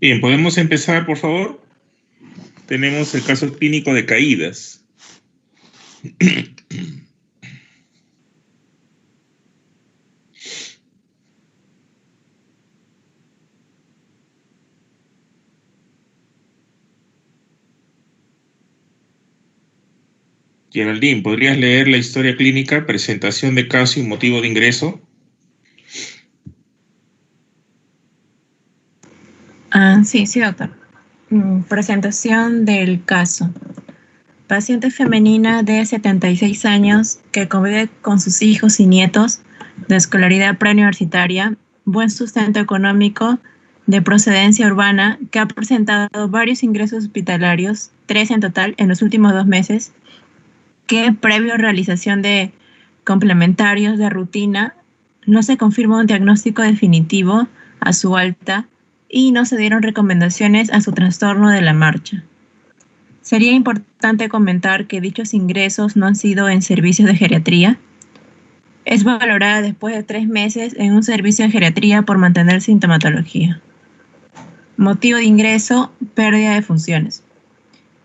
Bien, ¿podemos empezar, por favor? Tenemos el caso clínico de caídas. Geraldine, ¿podrías leer la historia clínica, presentación de caso y motivo de ingreso? Sí, doctor. Presentación del caso. Paciente femenina de 76 años que convive con sus hijos y nietos de escolaridad preuniversitaria, buen sustento económico, de procedencia urbana, que ha presentado varios ingresos hospitalarios, 3 en total, en los últimos 2 meses, que previo realización de complementarios de rutina no se confirmó un diagnóstico definitivo a su alta y no se dieron recomendaciones a su trastorno de la marcha. Sería importante comentar que dichos ingresos no han sido en servicios de geriatría. Es valorada después de 3 meses en un servicio de geriatría por mantener sintomatología. Motivo de ingreso, pérdida de funciones.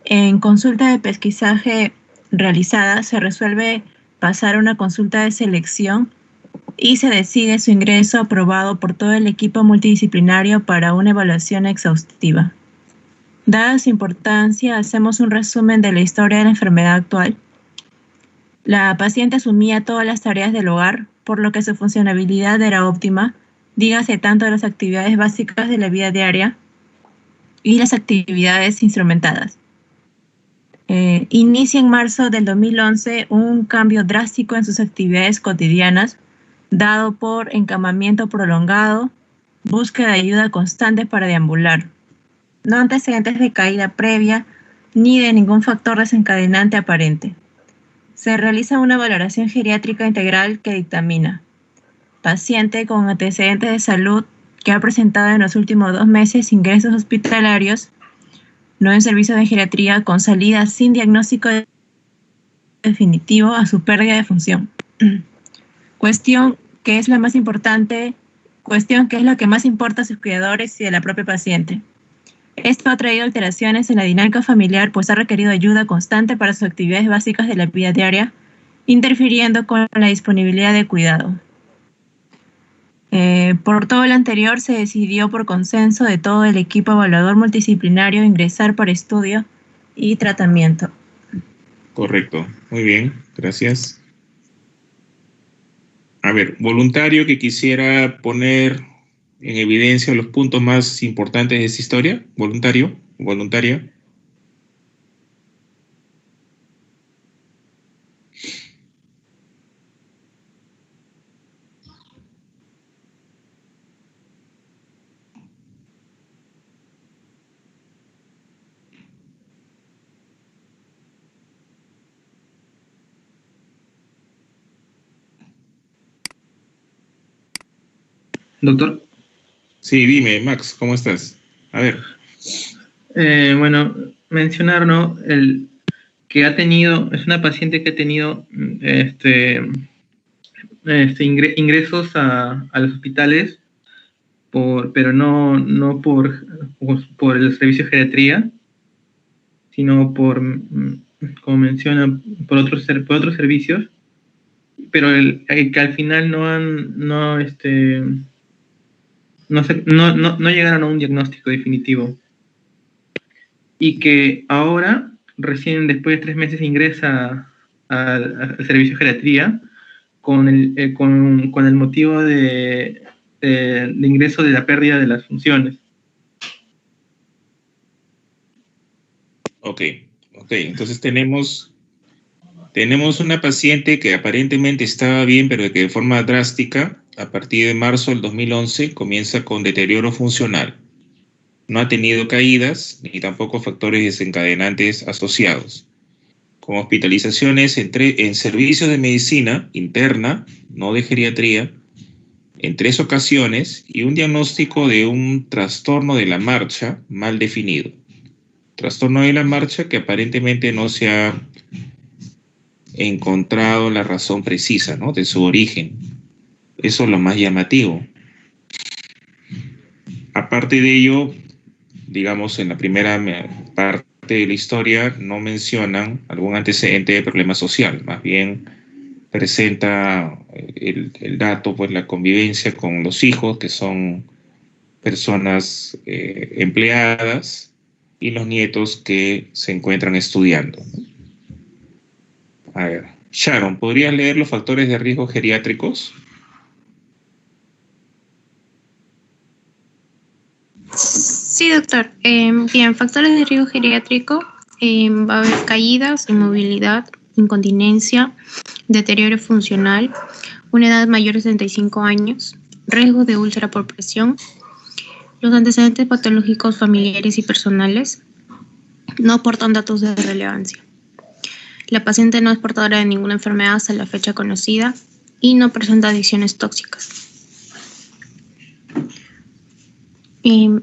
En consulta de pesquisaje realizada se resuelve pasar a una consulta de selección y se decide su ingreso aprobado por todo el equipo multidisciplinario para una evaluación exhaustiva. Dada su importancia, hacemos un resumen de la historia de la enfermedad actual. La paciente asumía todas las tareas del hogar, por lo que su funcionabilidad era óptima, dígase tanto de las actividades básicas de la vida diaria y las actividades instrumentadas. Inicia en marzo del 2011 un cambio drástico en sus actividades cotidianas, dado por encamamiento prolongado, búsqueda de ayuda constante para deambular. No antecedentes de caída previa ni de ningún factor desencadenante aparente. Se realiza una valoración geriátrica integral que dictamina: paciente con antecedentes de salud que ha presentado en los últimos 2 meses ingresos hospitalarios, no en servicio de geriatría, con salida sin diagnóstico definitivo a su pérdida de función. Cuestión que es la más importante, cuestión que es la que más importa a sus cuidadores y a la propia paciente. Esto ha traído alteraciones en la dinámica familiar, pues ha requerido ayuda constante para sus actividades básicas de la vida diaria, interfiriendo con la disponibilidad de cuidado. Por todo lo anterior, se decidió por consenso de todo el equipo evaluador multidisciplinario ingresar para estudio y tratamiento. Correcto, muy bien, gracias. A ver, voluntario que quisiera poner en evidencia los puntos más importantes de esta historia. Voluntario, voluntaria. Doctor. Sí, dime, Max, ¿cómo estás? A ver. Bueno, mencionar, ¿no? Que ha tenido, es una paciente que ha tenido ingresos a los hospitales, pero no por el servicio de geriatría, sino como menciona, por otros servicios, pero que al final no llegaron a un diagnóstico definitivo, y que ahora, recién después de 3 meses, ingresa al servicio de geriatría con el motivo de ingreso de la pérdida de las funciones. Ok, entonces tenemos una paciente que aparentemente estaba bien, pero que de forma drástica, a partir de marzo del 2011, comienza con deterioro funcional. No ha tenido caídas, ni tampoco factores desencadenantes asociados. Con hospitalizaciones en servicios de medicina interna, no de geriatría, en 3 ocasiones, y un diagnóstico de un trastorno de la marcha mal definido. Trastorno de la marcha que aparentemente no se ha encontrado la razón precisa, ¿no?, de su origen. Eso es lo más llamativo. Aparte de ello, digamos, en la primera parte de la historia no mencionan algún antecedente de problema social, más bien presenta el dato, pues la convivencia con los hijos, que son personas empleadas, y los nietos que se encuentran estudiando. A ver, Sharon, ¿podrías leer los factores de riesgo geriátricos? Sí, doctor. Bien, factores de riesgo geriátrico, va a haber caídas, inmovilidad, incontinencia, deterioro funcional, una edad mayor de 65 años, riesgo de úlcera por presión, los antecedentes patológicos familiares y personales no aportan datos de relevancia. La paciente no es portadora de ninguna enfermedad hasta la fecha conocida y no presenta adicciones tóxicas. No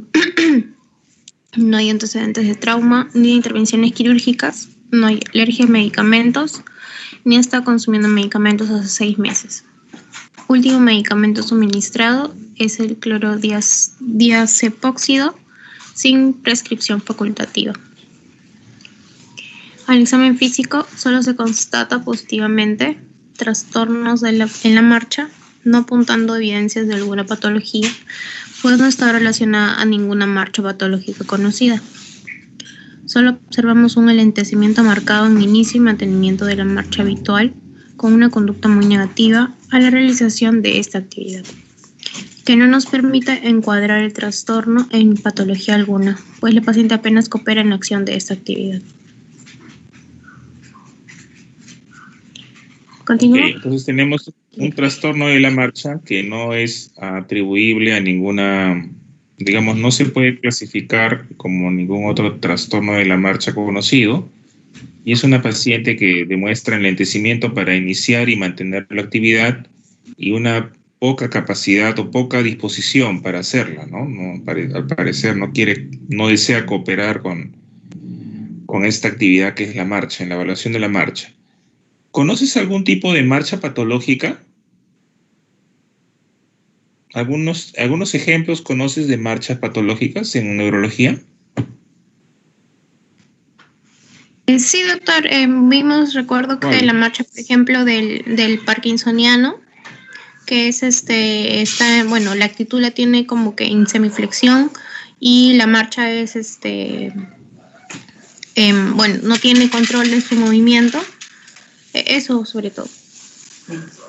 hay antecedentes de trauma, ni de intervenciones quirúrgicas, no hay alergia a medicamentos, ni está consumiendo medicamentos hace 6 meses. Último medicamento suministrado es el clorodiazepóxido sin prescripción facultativa. Al examen físico solo se constata positivamente trastornos en la marcha, no apuntando evidencias de alguna patología, pues no está relacionada a ninguna marcha patológica conocida. Solo observamos un alentecimiento marcado en inicio y mantenimiento de la marcha habitual, con una conducta muy negativa a la realización de esta actividad, que no nos permite encuadrar el trastorno en patología alguna, pues la paciente apenas coopera en la acción de esta actividad. ¿Continúo? Okay, entonces tenemos un trastorno de la marcha que no es atribuible a ninguna, digamos, no se puede clasificar como ningún otro trastorno de la marcha conocido, y es una paciente que demuestra enlentecimiento para iniciar y mantener la actividad y una poca capacidad o poca disposición para hacerla, ¿no? Al parecer no desea cooperar con esta actividad que es la marcha, en la evaluación de la marcha. ¿Conoces algún tipo de marcha patológica? ¿Algunos ejemplos conoces de marchas patológicas en neurología? Sí, doctor. Recuerdo que la marcha, por ejemplo, del parkinsoniano, que es la actitud la tiene como que en semiflexión y la marcha es no tiene control de su movimiento. Eso sobre todo.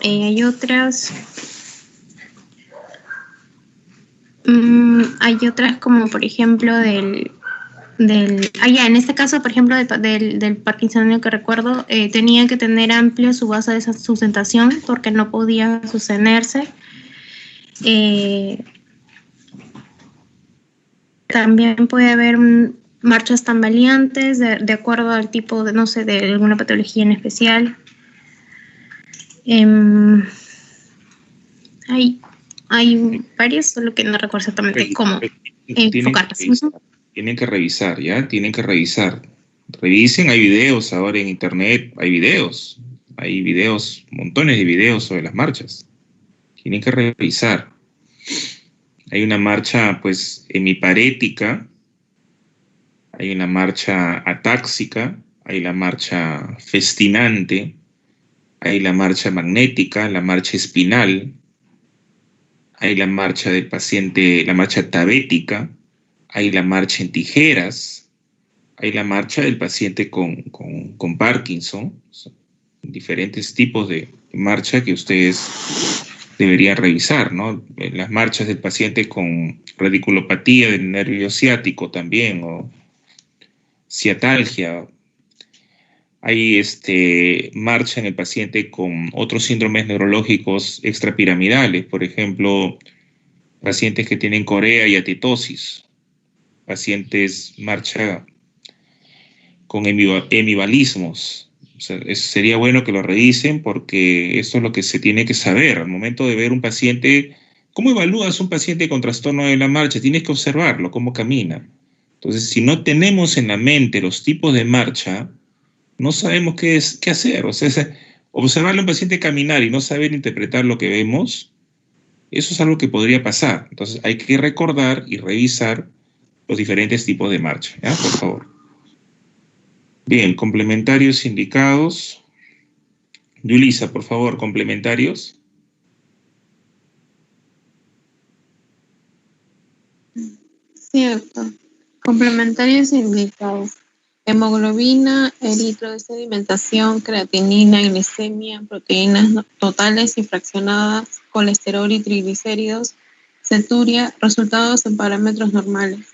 Hay otras como por ejemplo en este caso, por ejemplo, del parkinsoniano que recuerdo, tenía que tener amplia su base de sustentación porque no podía sostenerse. También puede haber marchas tambaleantes de acuerdo al tipo de, no sé, de alguna patología en especial. Hay varias, solo que no recuerdo exactamente cómo enfocarlas. Tienen que revisar, ¿ya? Tienen que revisar. Revisen, hay videos ahora en internet, hay videos, montones de videos sobre las marchas. Tienen que revisar. Hay una marcha, pues, hemiparética, hay una marcha atáxica, hay la marcha festinante, hay la marcha magnética, la marcha espinal, hay la marcha del paciente, la marcha tabética, hay la marcha en tijeras, hay la marcha del paciente con Parkinson, diferentes tipos de marcha que ustedes deberían revisar, ¿no? Las marchas del paciente con radiculopatía del nervio ciático también, o ciatalgia. Hay marcha en el paciente con otros síndromes neurológicos extrapiramidales, por ejemplo, pacientes que tienen corea y atetosis, pacientes marcha con hemivalismos. O sea, sería bueno que lo revisen porque esto es lo que se tiene que saber al momento de ver un paciente. ¿Cómo evalúas un paciente con trastorno de la marcha? Tienes que observarlo, cómo camina. Entonces, si no tenemos en la mente los tipos de marcha, no sabemos qué hacer. O sea, observarle a un paciente caminar y no saber interpretar lo que vemos, eso es algo que podría pasar. Entonces, hay que recordar y revisar los diferentes tipos de marcha, ¿ya? Por favor. Bien, complementarios indicados. Yulisa, por favor, complementarios. Cierto. Complementarios indicados. Hemoglobina, eritro de sedimentación, creatinina, glicemia, proteínas totales y fraccionadas, colesterol y triglicéridos, ceturia, resultados en parámetros normales.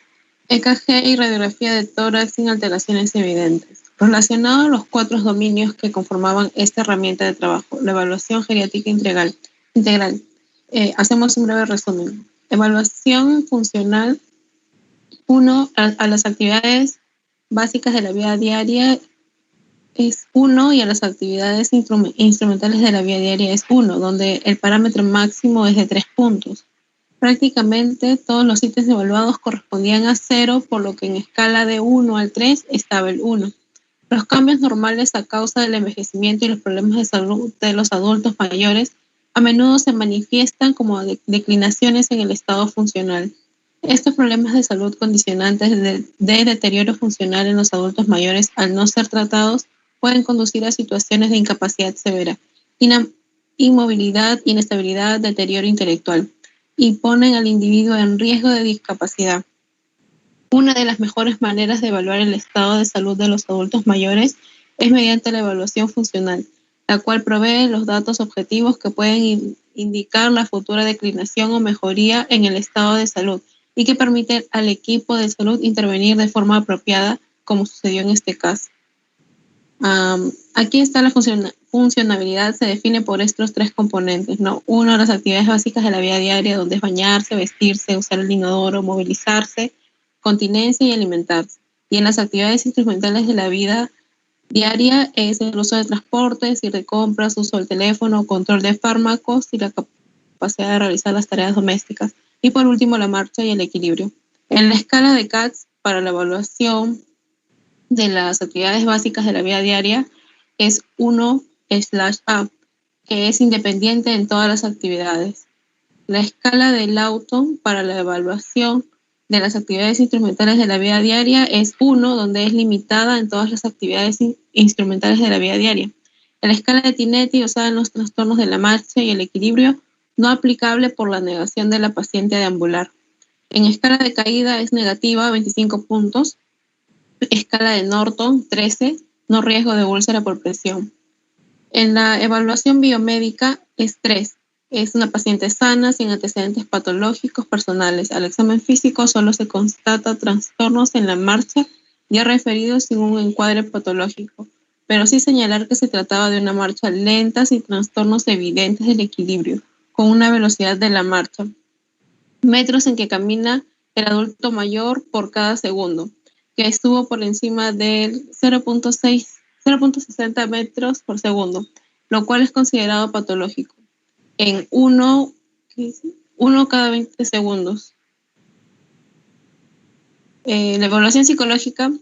EKG y radiografía de tórax sin alteraciones evidentes. Relacionado a los 4 dominios que conformaban esta herramienta de trabajo, la evaluación geriátrica integral. Hacemos un breve resumen. Evaluación funcional. 1, a las actividades básicas de la vida diaria es 1 y a las actividades instrumentales de la vida diaria es 1, donde el parámetro máximo es de 3 puntos. Prácticamente todos los ítems evaluados correspondían a 0, por lo que en escala de 1 al 3 estaba el 1. Los cambios normales a causa del envejecimiento y los problemas de salud de los adultos mayores a menudo se manifiestan como declinaciones en el estado funcional. Estos problemas de salud condicionantes de deterioro funcional en los adultos mayores, al no ser tratados, pueden conducir a situaciones de incapacidad severa, inmovilidad, inestabilidad, deterioro intelectual, y ponen al individuo en riesgo de discapacidad. Una de las mejores maneras de evaluar el estado de salud de los adultos mayores es mediante la evaluación funcional, la cual provee los datos objetivos que pueden indicar la futura declinación o mejoría en el estado de salud y que permite al equipo de salud intervenir de forma apropiada, como sucedió en este caso. Aquí está la funcionabilidad, se define por estos 3 componentes, ¿no? 1, las actividades básicas de la vida diaria, donde es bañarse, vestirse, usar el inodoro, movilizarse, continencia y alimentarse. Y en las actividades instrumentales de la vida diaria es el uso de transportes, ir de compras, uso del teléfono, control de fármacos y la capacidad de realizar las tareas domésticas. Y por último, la marcha y el equilibrio. En la escala de CATS, para la evaluación de las actividades básicas de la vida diaria, es 1/A, que es independiente en todas las actividades. La escala del auto para la evaluación de las actividades instrumentales de la vida diaria es 1, donde es limitada en todas las actividades instrumentales de la vida diaria. La escala de Tinetti, usada en los trastornos de la marcha y el equilibrio, no aplicable por la negación de la paciente a deambular. En escala de caída es negativa, 25 puntos. Escala de Norton, 13, no riesgo de úlcera por presión. En la evaluación biomédica es 3. Es una paciente sana, sin antecedentes patológicos personales. Al examen físico solo se constata trastornos en la marcha ya referidos sin un encuadre patológico, pero sí señalar que se trataba de una marcha lenta sin trastornos evidentes del equilibrio, con una velocidad de la marcha, metros en que camina el adulto mayor por cada segundo, que estuvo por encima del 0.60 metros por segundo, lo cual es considerado patológico. En 1 cada 20 segundos. La evaluación psicológica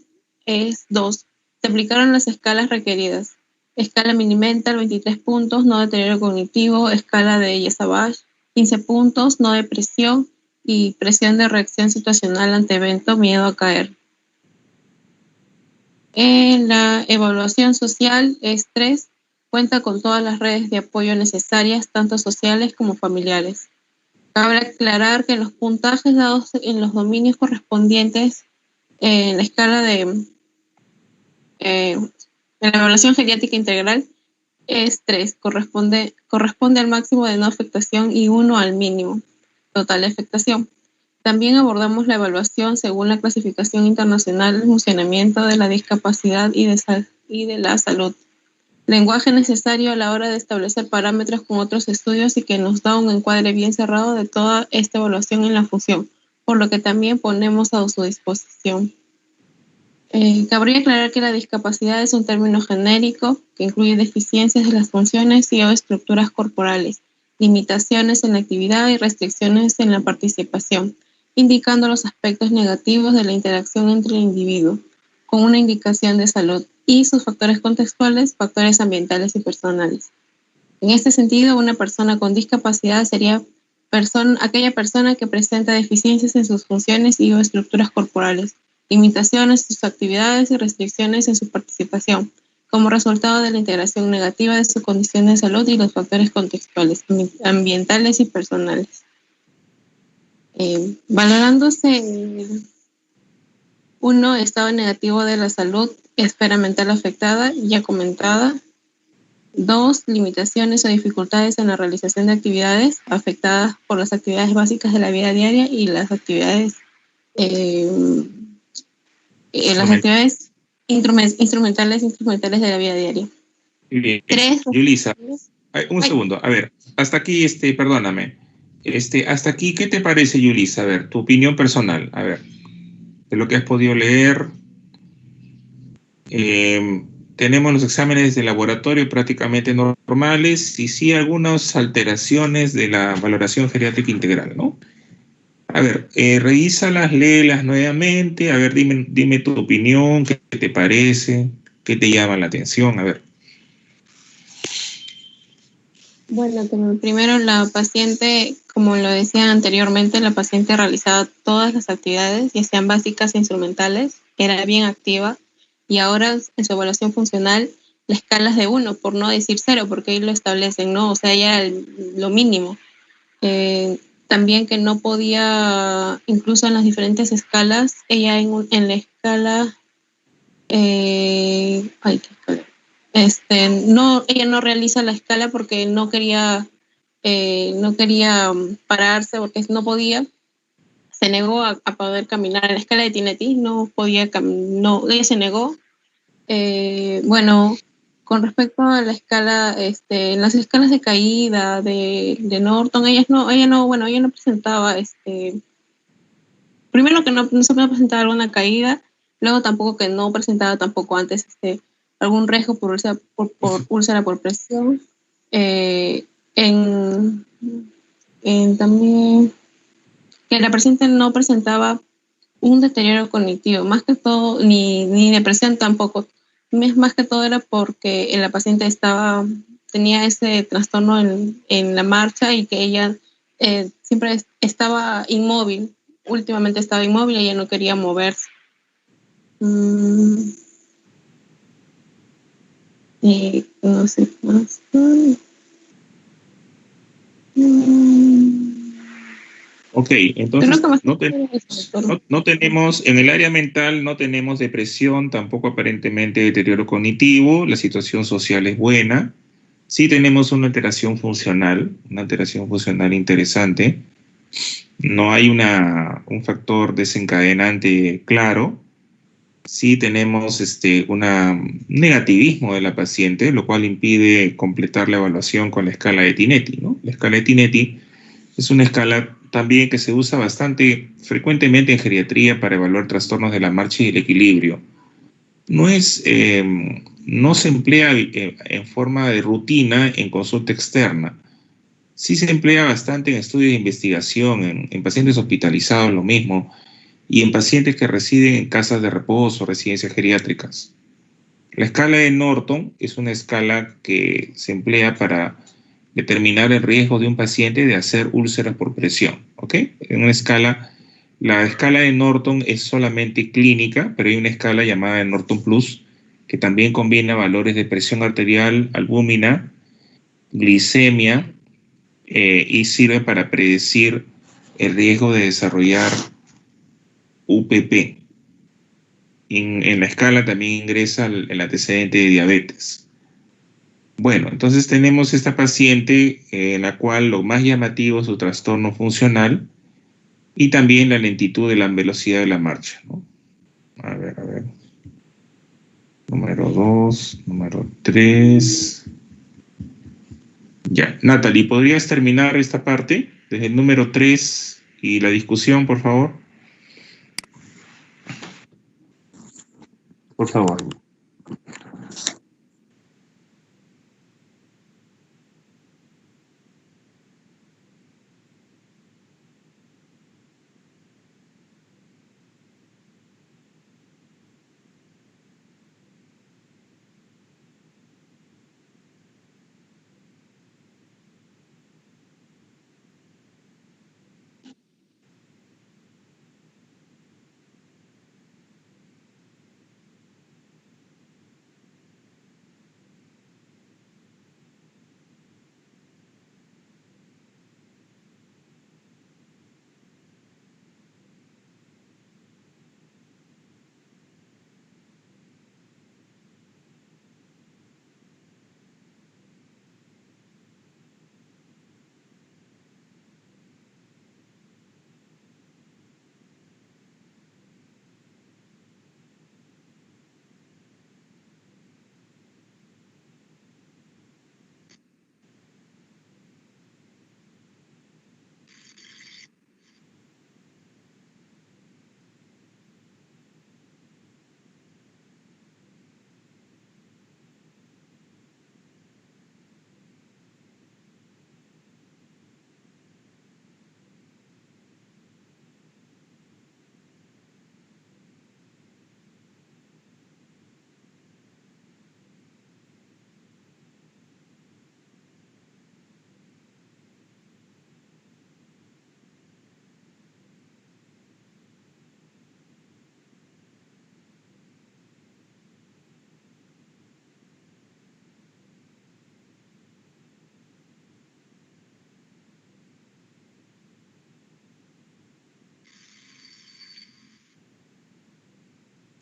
es 2. Se aplicaron las escalas requeridas. Escala Mini-Mental, 23 puntos, no deterioro cognitivo. Escala de Yesabach, 15 puntos, no depresión y presión de reacción situacional ante evento, miedo a caer. En la evaluación social es 3. Cuenta con todas las redes de apoyo necesarias, tanto sociales como familiares. Cabe aclarar que los puntajes dados en los dominios correspondientes en la escala de la evaluación geriátrica integral es 3, corresponde al máximo de no afectación y 1 al mínimo total de afectación. También abordamos la evaluación según la clasificación internacional del funcionamiento de la discapacidad y de la salud. Lenguaje necesario a la hora de establecer parámetros con otros estudios y que nos da un encuadre bien cerrado de toda esta evaluación en la función, por lo que también ponemos a su disposición. Cabría aclarar que la discapacidad es un término genérico que incluye deficiencias de las funciones y o estructuras corporales, limitaciones en la actividad y restricciones en la participación, indicando los aspectos negativos de la interacción entre el individuo, con una indicación de salud, y sus factores contextuales, factores ambientales y personales. En este sentido, una persona con discapacidad sería aquella persona que presenta deficiencias en sus funciones y o estructuras corporales, limitaciones en sus actividades y restricciones en su participación, como resultado de la integración negativa de su condición de salud y los factores contextuales, ambientales y personales. Valorándose 1, estado negativo de la salud, esfera mental afectada, ya comentada. 2, limitaciones o dificultades en la realización de actividades afectadas por las actividades básicas de la vida diaria y las actividades instrumentales de la vida diaria. Bien. 3, Yulisa, un segundo. A ver, hasta aquí, perdóname. Hasta aquí, ¿qué te parece, Yulisa? A ver, tu opinión personal. A ver, de lo que has podido leer. Tenemos los exámenes de laboratorio prácticamente normales y sí algunas alteraciones de la valoración geriátrica integral, ¿no? A ver, revísalas, léelas nuevamente. A ver, dime tu opinión, qué te parece, qué te llama la atención. A ver. Bueno, primero la paciente, como lo decía anteriormente, la paciente realizaba todas las actividades, ya sean básicas e instrumentales, era bien activa, y ahora en su evaluación funcional la escala es de 1, por no decir 0, porque ahí lo establecen, ¿no? O sea, ya era lo mínimo. También que no podía, incluso en las diferentes escalas, ella en la escala, ¿qué escala? No, ella no realiza la escala porque no quería pararse porque no podía, se negó a poder caminar en la escala de Tinetti, no podía, ella se negó. Bueno, con respecto a la escala, en las escalas de caída de Norton, ella no presentaba, primero que no se puede presentar alguna caída, luego tampoco que no presentaba tampoco antes algún riesgo por úlcera por presión. También que la paciente no presentaba un deterioro cognitivo, más que todo, ni depresión tampoco. Más que todo era porque la paciente tenía ese trastorno en la marcha y que ella siempre estaba inmóvil. Últimamente estaba inmóvil y ella no quería moverse. No sé más. Ok, entonces no tenemos, en el área mental no tenemos depresión, tampoco aparentemente deterioro cognitivo, la situación social es buena, sí tenemos una alteración funcional interesante, no hay un factor desencadenante claro, sí tenemos un negativismo de la paciente, lo cual impide completar la evaluación con la escala de Tinetti, ¿no? La escala de Tinetti es una escala también que se usa bastante frecuentemente en geriatría para evaluar trastornos de la marcha y el equilibrio. No se emplea en forma de rutina en consulta externa. Sí se emplea bastante en estudios de investigación, en pacientes hospitalizados, lo mismo, y en pacientes que residen en casas de reposo, residencias geriátricas. La escala de Norton es una escala que se emplea para determinar el riesgo de un paciente de hacer úlceras por presión, ¿ok? La escala de Norton es solamente clínica, pero hay una escala llamada de Norton Plus que también combina valores de presión arterial, albúmina, glicemia y sirve para predecir el riesgo de desarrollar UPP. En la escala también ingresa el antecedente de diabetes. Bueno, entonces tenemos esta paciente en la cual lo más llamativo es su trastorno funcional y también la lentitud de la velocidad de la marcha, ¿no? A ver. Número 2, número 3. Ya, Natalie, ¿podrías terminar esta parte desde el número 3 y la discusión, por favor? Por favor.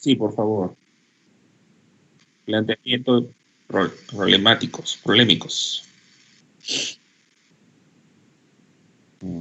Sí, por favor. Planteamientos polémicos. Mm.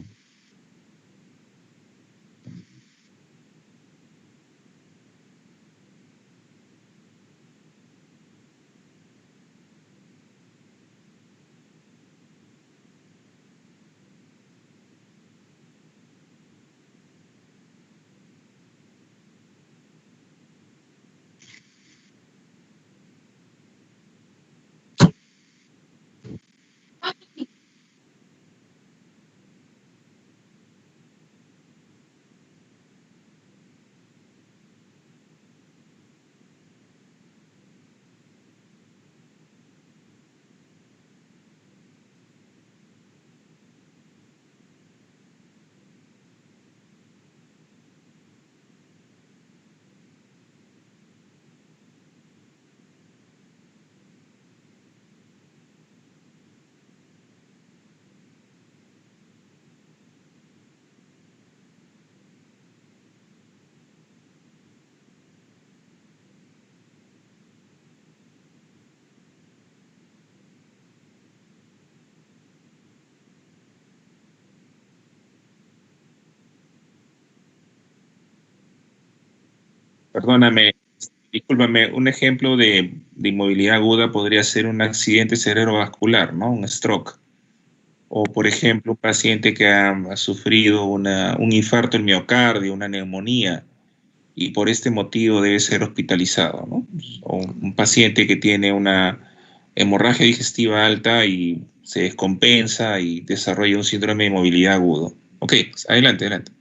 Perdóname, discúlpame, un ejemplo de inmovilidad aguda podría ser un accidente cerebrovascular, ¿no? Un stroke. O, por ejemplo, un paciente que ha sufrido un infarto del miocardio, una neumonía, y por este motivo debe ser hospitalizado, ¿no? O un paciente que tiene una hemorragia digestiva alta y se descompensa y desarrolla un síndrome de movilidad agudo. Ok, pues, adelante, adelante.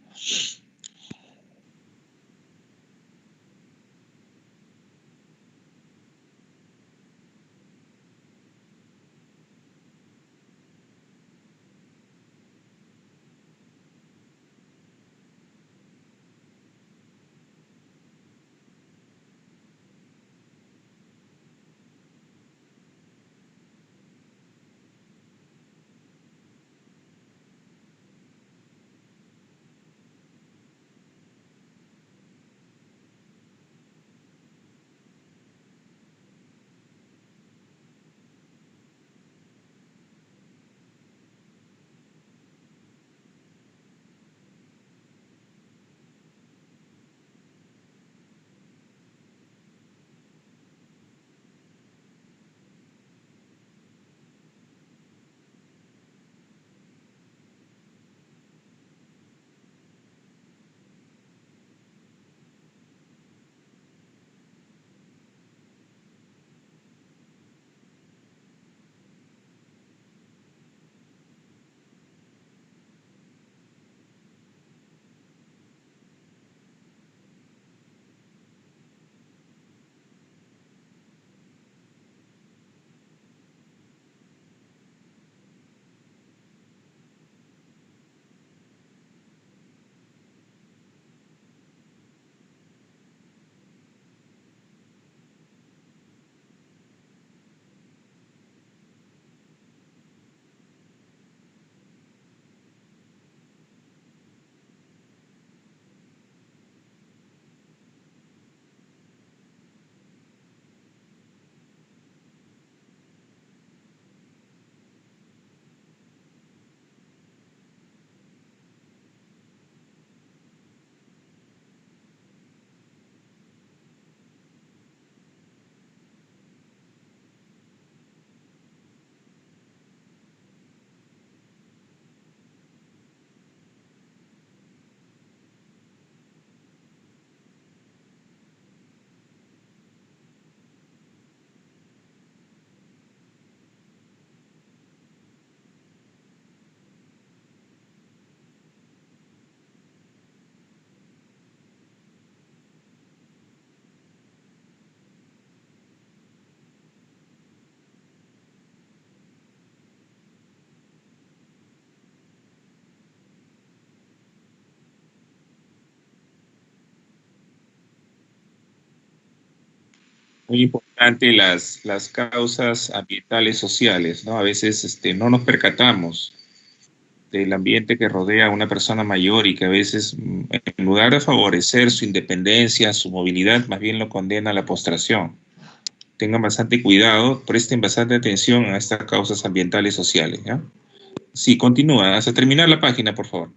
Muy importante las causas ambientales sociales, ¿no? A veces no nos percatamos del ambiente que rodea a una persona mayor y que a veces en lugar de favorecer su independencia, su movilidad, más bien lo condena a la postración. Tengan bastante cuidado, presten bastante atención a estas causas ambientales y sociales, ¿ya? Sí, continúa, hasta terminar la página, por favor.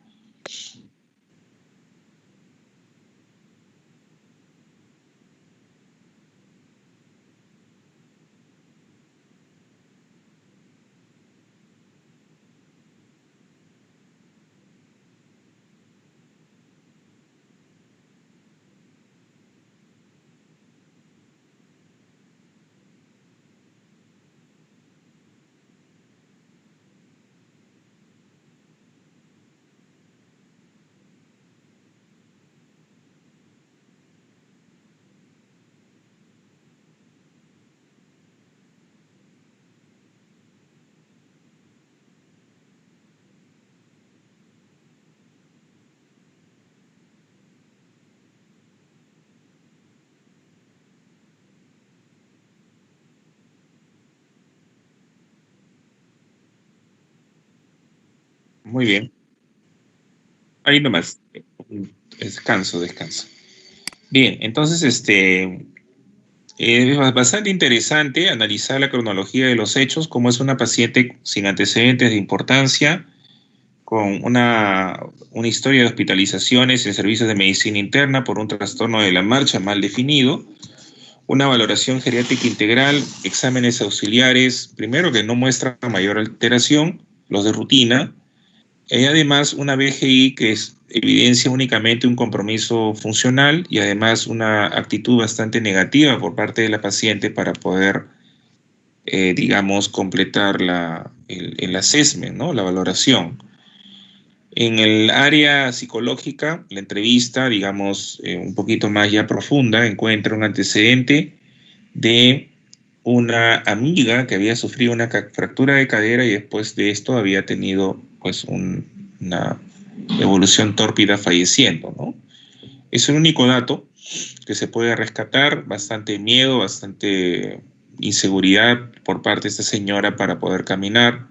Muy bien. Ahí nomás. Descanso, descanso. Bien, entonces es bastante interesante analizar la cronología de los hechos, cómo es una paciente sin antecedentes de importancia, con una historia de hospitalizaciones en servicios de medicina interna por un trastorno de la marcha mal definido, una valoración geriátrica integral, exámenes auxiliares, primero que no muestra mayor alteración, los de rutina, y además una BGI que evidencia únicamente un compromiso funcional y además una actitud bastante negativa por parte de la paciente para poder, digamos, completar el assessment, ¿no? La valoración. En el área psicológica, la entrevista, digamos, un poquito más ya profunda, encuentra un antecedente de una amiga que había sufrido una fractura de cadera y después de esto había tenido pues una evolución tórpida falleciendo, ¿no? Es el único dato que se puede rescatar, bastante miedo, bastante inseguridad por parte de esta señora para poder caminar,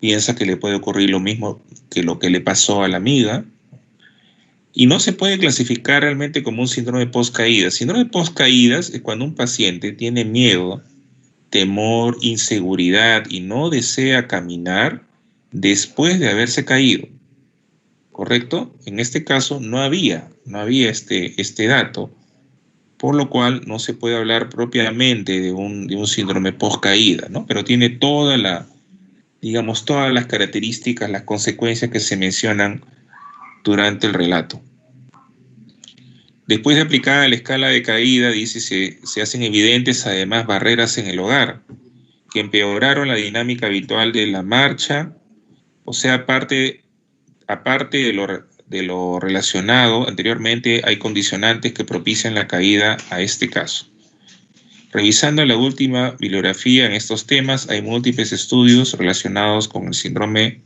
piensa que le puede ocurrir lo mismo que lo que le pasó a la amiga, y no se puede clasificar realmente como un síndrome post-caídas. Síndrome post-caídas es cuando un paciente tiene miedo, temor, inseguridad y no desea caminar después de haberse caído, ¿correcto? En este caso no había este dato, por lo cual no se puede hablar propiamente de un síndrome post-caída, ¿no? Pero tiene todas las características, las consecuencias que se mencionan durante el relato. Después de aplicada la escala de caída, dice, se hacen evidentes además barreras en el hogar, que empeoraron la dinámica habitual de la marcha, o sea, aparte de lo relacionado anteriormente, hay condicionantes que propician la caída a este caso. Revisando la última bibliografía en estos temas, hay múltiples estudios relacionados con el síndrome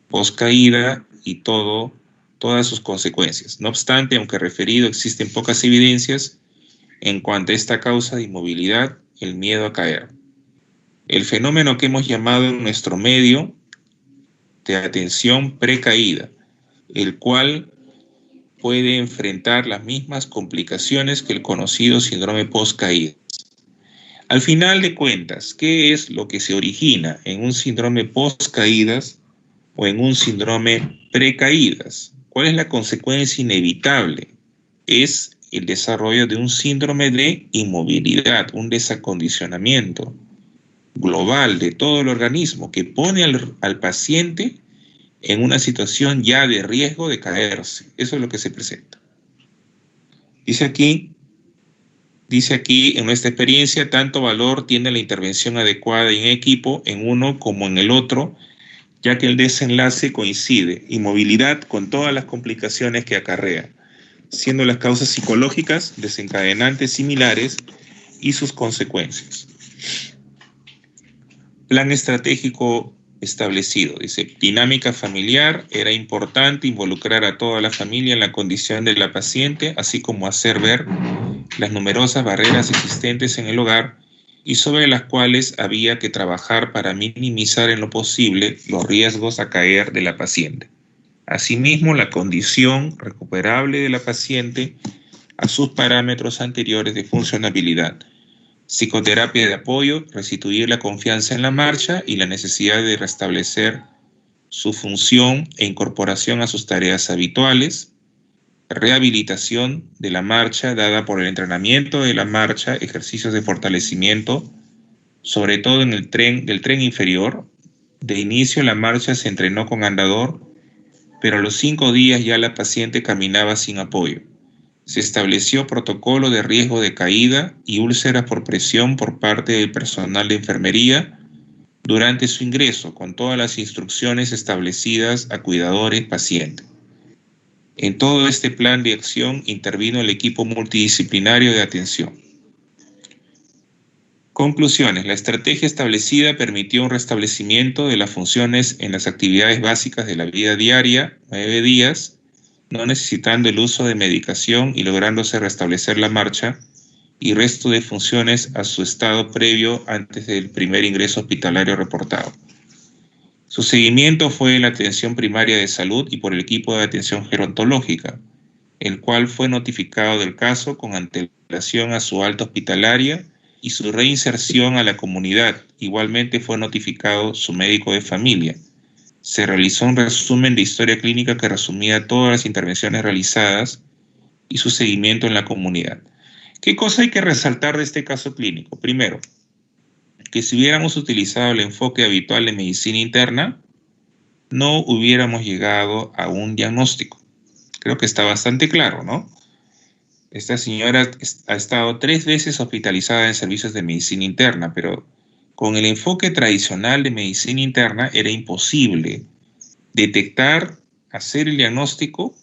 post-caída y todas sus consecuencias. No obstante, aunque referido, existen pocas evidencias en cuanto a esta causa de inmovilidad, el miedo a caer. El fenómeno que hemos llamado en nuestro medio de atención precaída, el cual puede enfrentar las mismas complicaciones que el conocido síndrome post-caída. Al final de cuentas, ¿qué es lo que se origina en un síndrome post-caídas o en un síndrome precaídas? ¿Cuál es la consecuencia inevitable? Es el desarrollo de un síndrome de inmovilidad, un desacondicionamiento global de todo el organismo que pone al paciente en una situación ya de riesgo de caerse. Eso es lo que se presenta. Dice aquí, en nuestra experiencia, tanto valor tiene la intervención adecuada en equipo, en uno como en el otro, ya que el desenlace coincide, inmovilidad con todas las complicaciones que acarrea, siendo las causas psicológicas desencadenantes similares y sus consecuencias. Plan estratégico establecido. Dice, dinámica familiar, era importante involucrar a toda la familia en la condición de la paciente, así como hacer ver las numerosas barreras existentes en el hogar y sobre las cuales había que trabajar para minimizar en lo posible los riesgos a caer de la paciente. Asimismo, la condición recuperable de la paciente a sus parámetros anteriores de funcionabilidad. Psicoterapia de apoyo, restituir la confianza en la marcha y la necesidad de restablecer su función e incorporación a sus tareas habituales. Rehabilitación de la marcha dada por el entrenamiento de la marcha, ejercicios de fortalecimiento, sobre todo en el tren inferior. De inicio la marcha se entrenó con andador, pero a los 5 días ya la paciente caminaba sin apoyo. Se estableció protocolo de riesgo de caída y úlceras por presión por parte del personal de enfermería durante su ingreso, con todas las instrucciones establecidas a cuidadores pacientes. En todo este plan de acción intervino el equipo multidisciplinario de atención. Conclusiones. La estrategia establecida permitió un restablecimiento de las funciones en las actividades básicas de la vida diaria, 9 días, no necesitando el uso de medicación y lográndose restablecer la marcha y resto de funciones a su estado previo antes del primer ingreso hospitalario reportado. Su seguimiento fue en la atención primaria de salud y por el equipo de atención gerontológica, el cual fue notificado del caso con antelación a su alta hospitalaria y su reinserción a la comunidad. Igualmente fue notificado su médico de familia. Se realizó un resumen de historia clínica que resumía todas las intervenciones realizadas y su seguimiento en la comunidad. ¿Qué cosa hay que resaltar de este caso clínico? Primero, que si hubiéramos utilizado el enfoque habitual de medicina interna, no hubiéramos llegado a un diagnóstico. Creo que está bastante claro, ¿no? Esta señora ha estado 3 veces hospitalizada en servicios de medicina interna, pero con el enfoque tradicional de medicina interna era imposible detectar, hacer el diagnóstico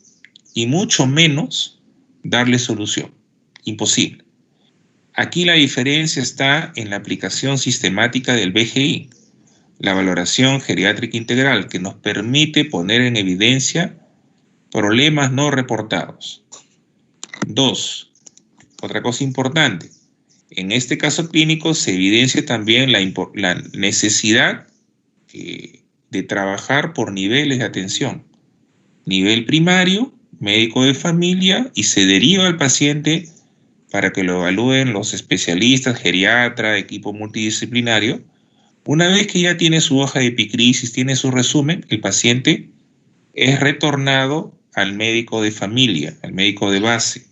y mucho menos darle solución. Imposible. Aquí la diferencia está en la aplicación sistemática del BGI, la valoración geriátrica integral, que nos permite poner en evidencia problemas no reportados. 2. Otra cosa importante. En este caso clínico se evidencia también la necesidad de trabajar por niveles de atención. Nivel primario, médico de familia, y se deriva al paciente para que lo evalúen los especialistas, geriatra, equipo multidisciplinario. Una vez que ya tiene su hoja de epicrisis, tiene su resumen, el paciente es retornado al médico de familia, al médico de base,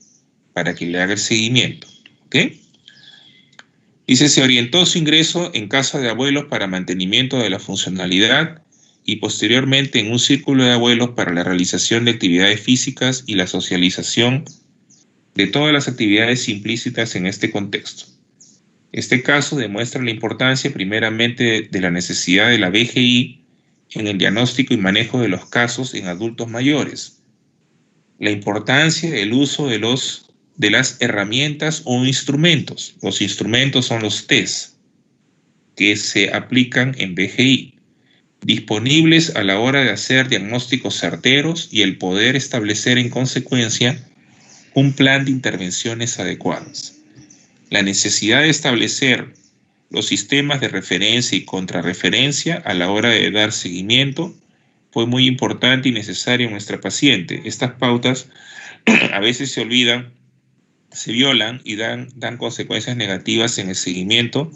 para que le haga el seguimiento. ¿Ok? Dice, se orientó su ingreso en casa de abuelos para mantenimiento de la funcionalidad y posteriormente en un círculo de abuelos para la realización de actividades físicas y la socialización de todas las actividades implícitas en este contexto. Este caso demuestra la importancia primeramente de la necesidad de la BGI en el diagnóstico y manejo de los casos en adultos mayores, la importancia del uso de las herramientas o instrumentos. Los instrumentos son los test que se aplican en BGI, disponibles a la hora de hacer diagnósticos certeros y el poder establecer en consecuencia un plan de intervenciones adecuadas. La necesidad de establecer los sistemas de referencia y contrarreferencia a la hora de dar seguimiento fue muy importante y necesario en nuestra paciente. Estas pautas a veces se olvidan, se violan y dan consecuencias negativas en el seguimiento,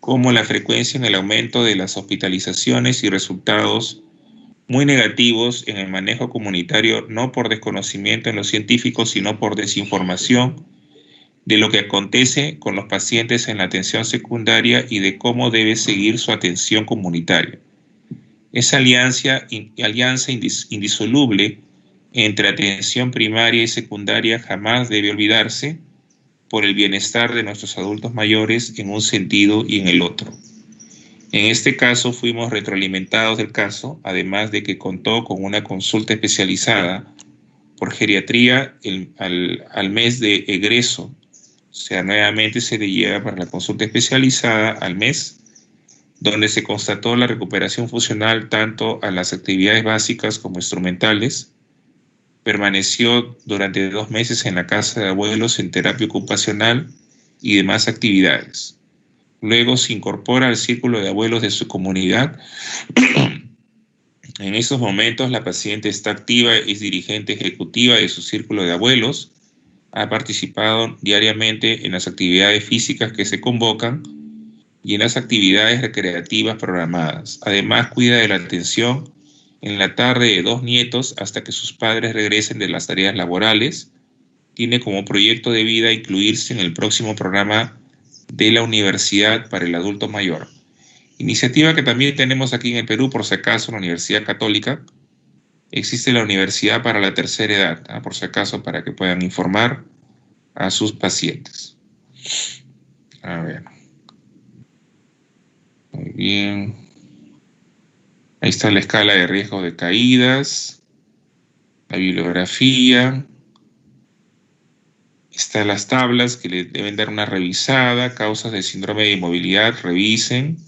como la frecuencia en el aumento de las hospitalizaciones y resultados muy negativos en el manejo comunitario, no por desconocimiento en los científicos, sino por desinformación de lo que acontece con los pacientes en la atención secundaria y de cómo debe seguir su atención comunitaria. Esa alianza indisoluble entre atención primaria y secundaria jamás debe olvidarse por el bienestar de nuestros adultos mayores en un sentido y en el otro. En este caso fuimos retroalimentados del caso, además de que contó con una consulta especializada por geriatría al mes de egreso. O sea, nuevamente se le lleva para la consulta especializada al mes, donde se constató la recuperación funcional tanto a las actividades básicas como instrumentales. Permaneció durante 2 meses en la casa de abuelos en terapia ocupacional y demás actividades. Luego se incorpora al círculo de abuelos de su comunidad En esos momentos la paciente está activa, es dirigente ejecutiva de su círculo de abuelos, ha participado diariamente en las actividades físicas que se convocan y en las actividades recreativas programadas. Además, cuida de la atención en la tarde de 2 nietos hasta que sus padres regresen de las tareas laborales. Tiene como proyecto de vida incluirse en el próximo programa de la Universidad para el Adulto Mayor. Iniciativa que también tenemos aquí en el Perú, por si acaso, la Universidad Católica. Existe la Universidad para la Tercera Edad, por si acaso, para que puedan informar a sus pacientes. A ver. Muy bien. Ahí está la escala de riesgo de caídas, la bibliografía. Están las tablas que le deben dar una revisada. Causas de síndrome de inmovilidad, revisen.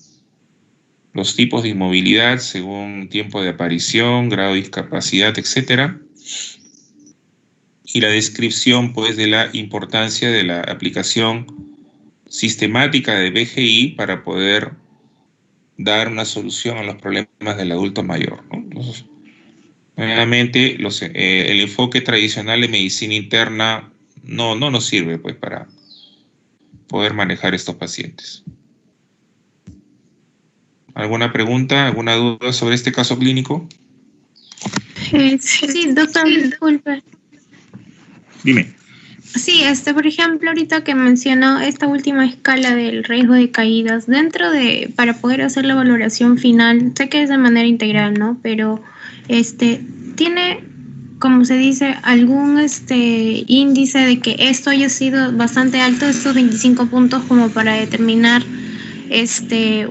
Los tipos de inmovilidad según tiempo de aparición, grado de discapacidad, etc. Y la descripción, pues, de la importancia de la aplicación sistemática de BGI para poder dar una solución a los problemas del adulto mayor, ¿no? Entonces, nuevamente, el enfoque tradicional de medicina interna no nos sirve, pues, para poder manejar estos pacientes. ¿Alguna pregunta, alguna duda sobre este caso clínico? Sí, doctor, disculpe. Dime. Sí, por ejemplo, ahorita que mencionó esta última escala del riesgo de caídas, para poder hacer la valoración final, sé que es de manera integral, ¿no? Pero, ¿tiene, como se dice, algún índice de que esto haya sido bastante alto, estos 25 puntos, como para determinar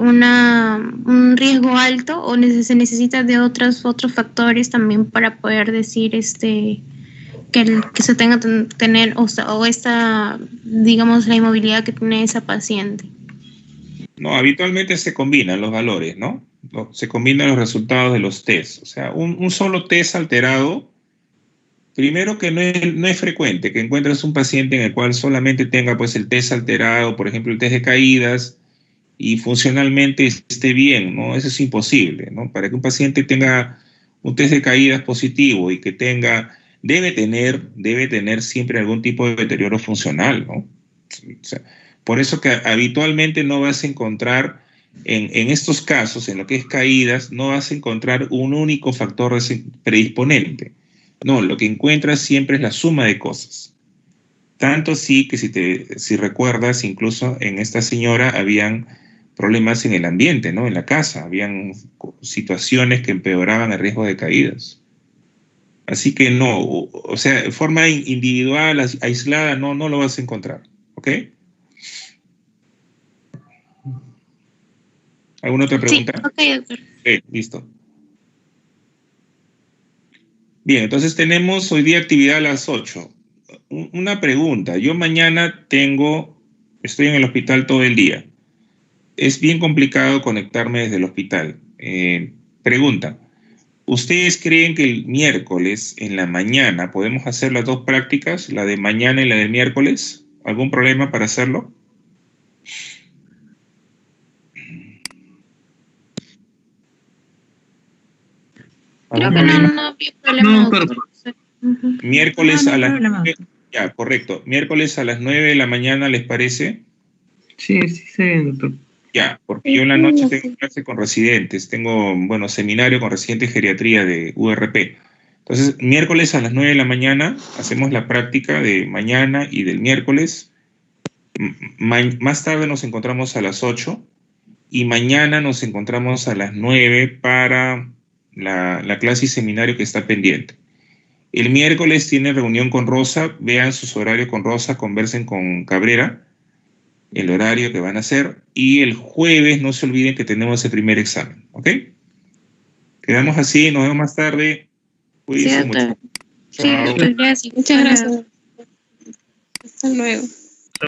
un riesgo alto, o se necesita de otros factores también para poder decir que se tenga que tener o esta, digamos, la inmovilidad que tiene esa paciente? No, habitualmente se combinan los valores, ¿no? Se combinan los resultados de los tests. O sea, un solo test alterado, primero que no es frecuente que encuentres un paciente en el cual solamente tenga, pues, el test alterado, por ejemplo, el test de caídas, y funcionalmente esté bien, ¿no? Eso es imposible, ¿no? Para que un paciente tenga un test de caídas positivo y que debe tener siempre algún tipo de deterioro funcional, ¿no? O sea, por eso que habitualmente no vas a encontrar, en estos casos, en lo que es caídas, no vas a encontrar un único factor predisponente. No, lo que encuentras siempre es la suma de cosas. Tanto así que si recuerdas, incluso en esta señora habían problemas en el ambiente, ¿no? En la casa, habían situaciones que empeoraban el riesgo de caídas. Así que no, o sea, de forma individual, aislada, no lo vas a encontrar, ¿ok? ¿Alguna otra pregunta? Sí, ok, doctor. Ok, listo. Bien, entonces tenemos hoy día actividad a las 8. Una pregunta, yo mañana estoy en el hospital todo el día. Es bien complicado conectarme desde el hospital. Pregunta, ¿ustedes creen que el miércoles en la mañana podemos hacer las dos prácticas, la de mañana y la del miércoles? ¿Algún problema para hacerlo? Creo que no había problema. No, doctor. Miércoles No, a las problema. 9, ya, correcto. Miércoles a las 9 de la mañana, ¿les parece? Sí, doctor. Ya, porque yo en la noche tengo clase con residentes, tengo, seminario con residentes de geriatría de URP. Entonces, miércoles a las 9 de la mañana hacemos la práctica de mañana y del miércoles. Más tarde nos encontramos a las 8 y mañana nos encontramos a las 9 para la clase y seminario que está pendiente. El miércoles tienen reunión con Rosa, vean sus horarios con Rosa, conversen con Cabrera el horario que van a hacer, y el jueves no se olviden que tenemos el primer examen, ¿ok? Quedamos así, nos vemos más tarde. Cuídense mucho. Sí, doctor, gracias. Muchas gracias. Hasta luego.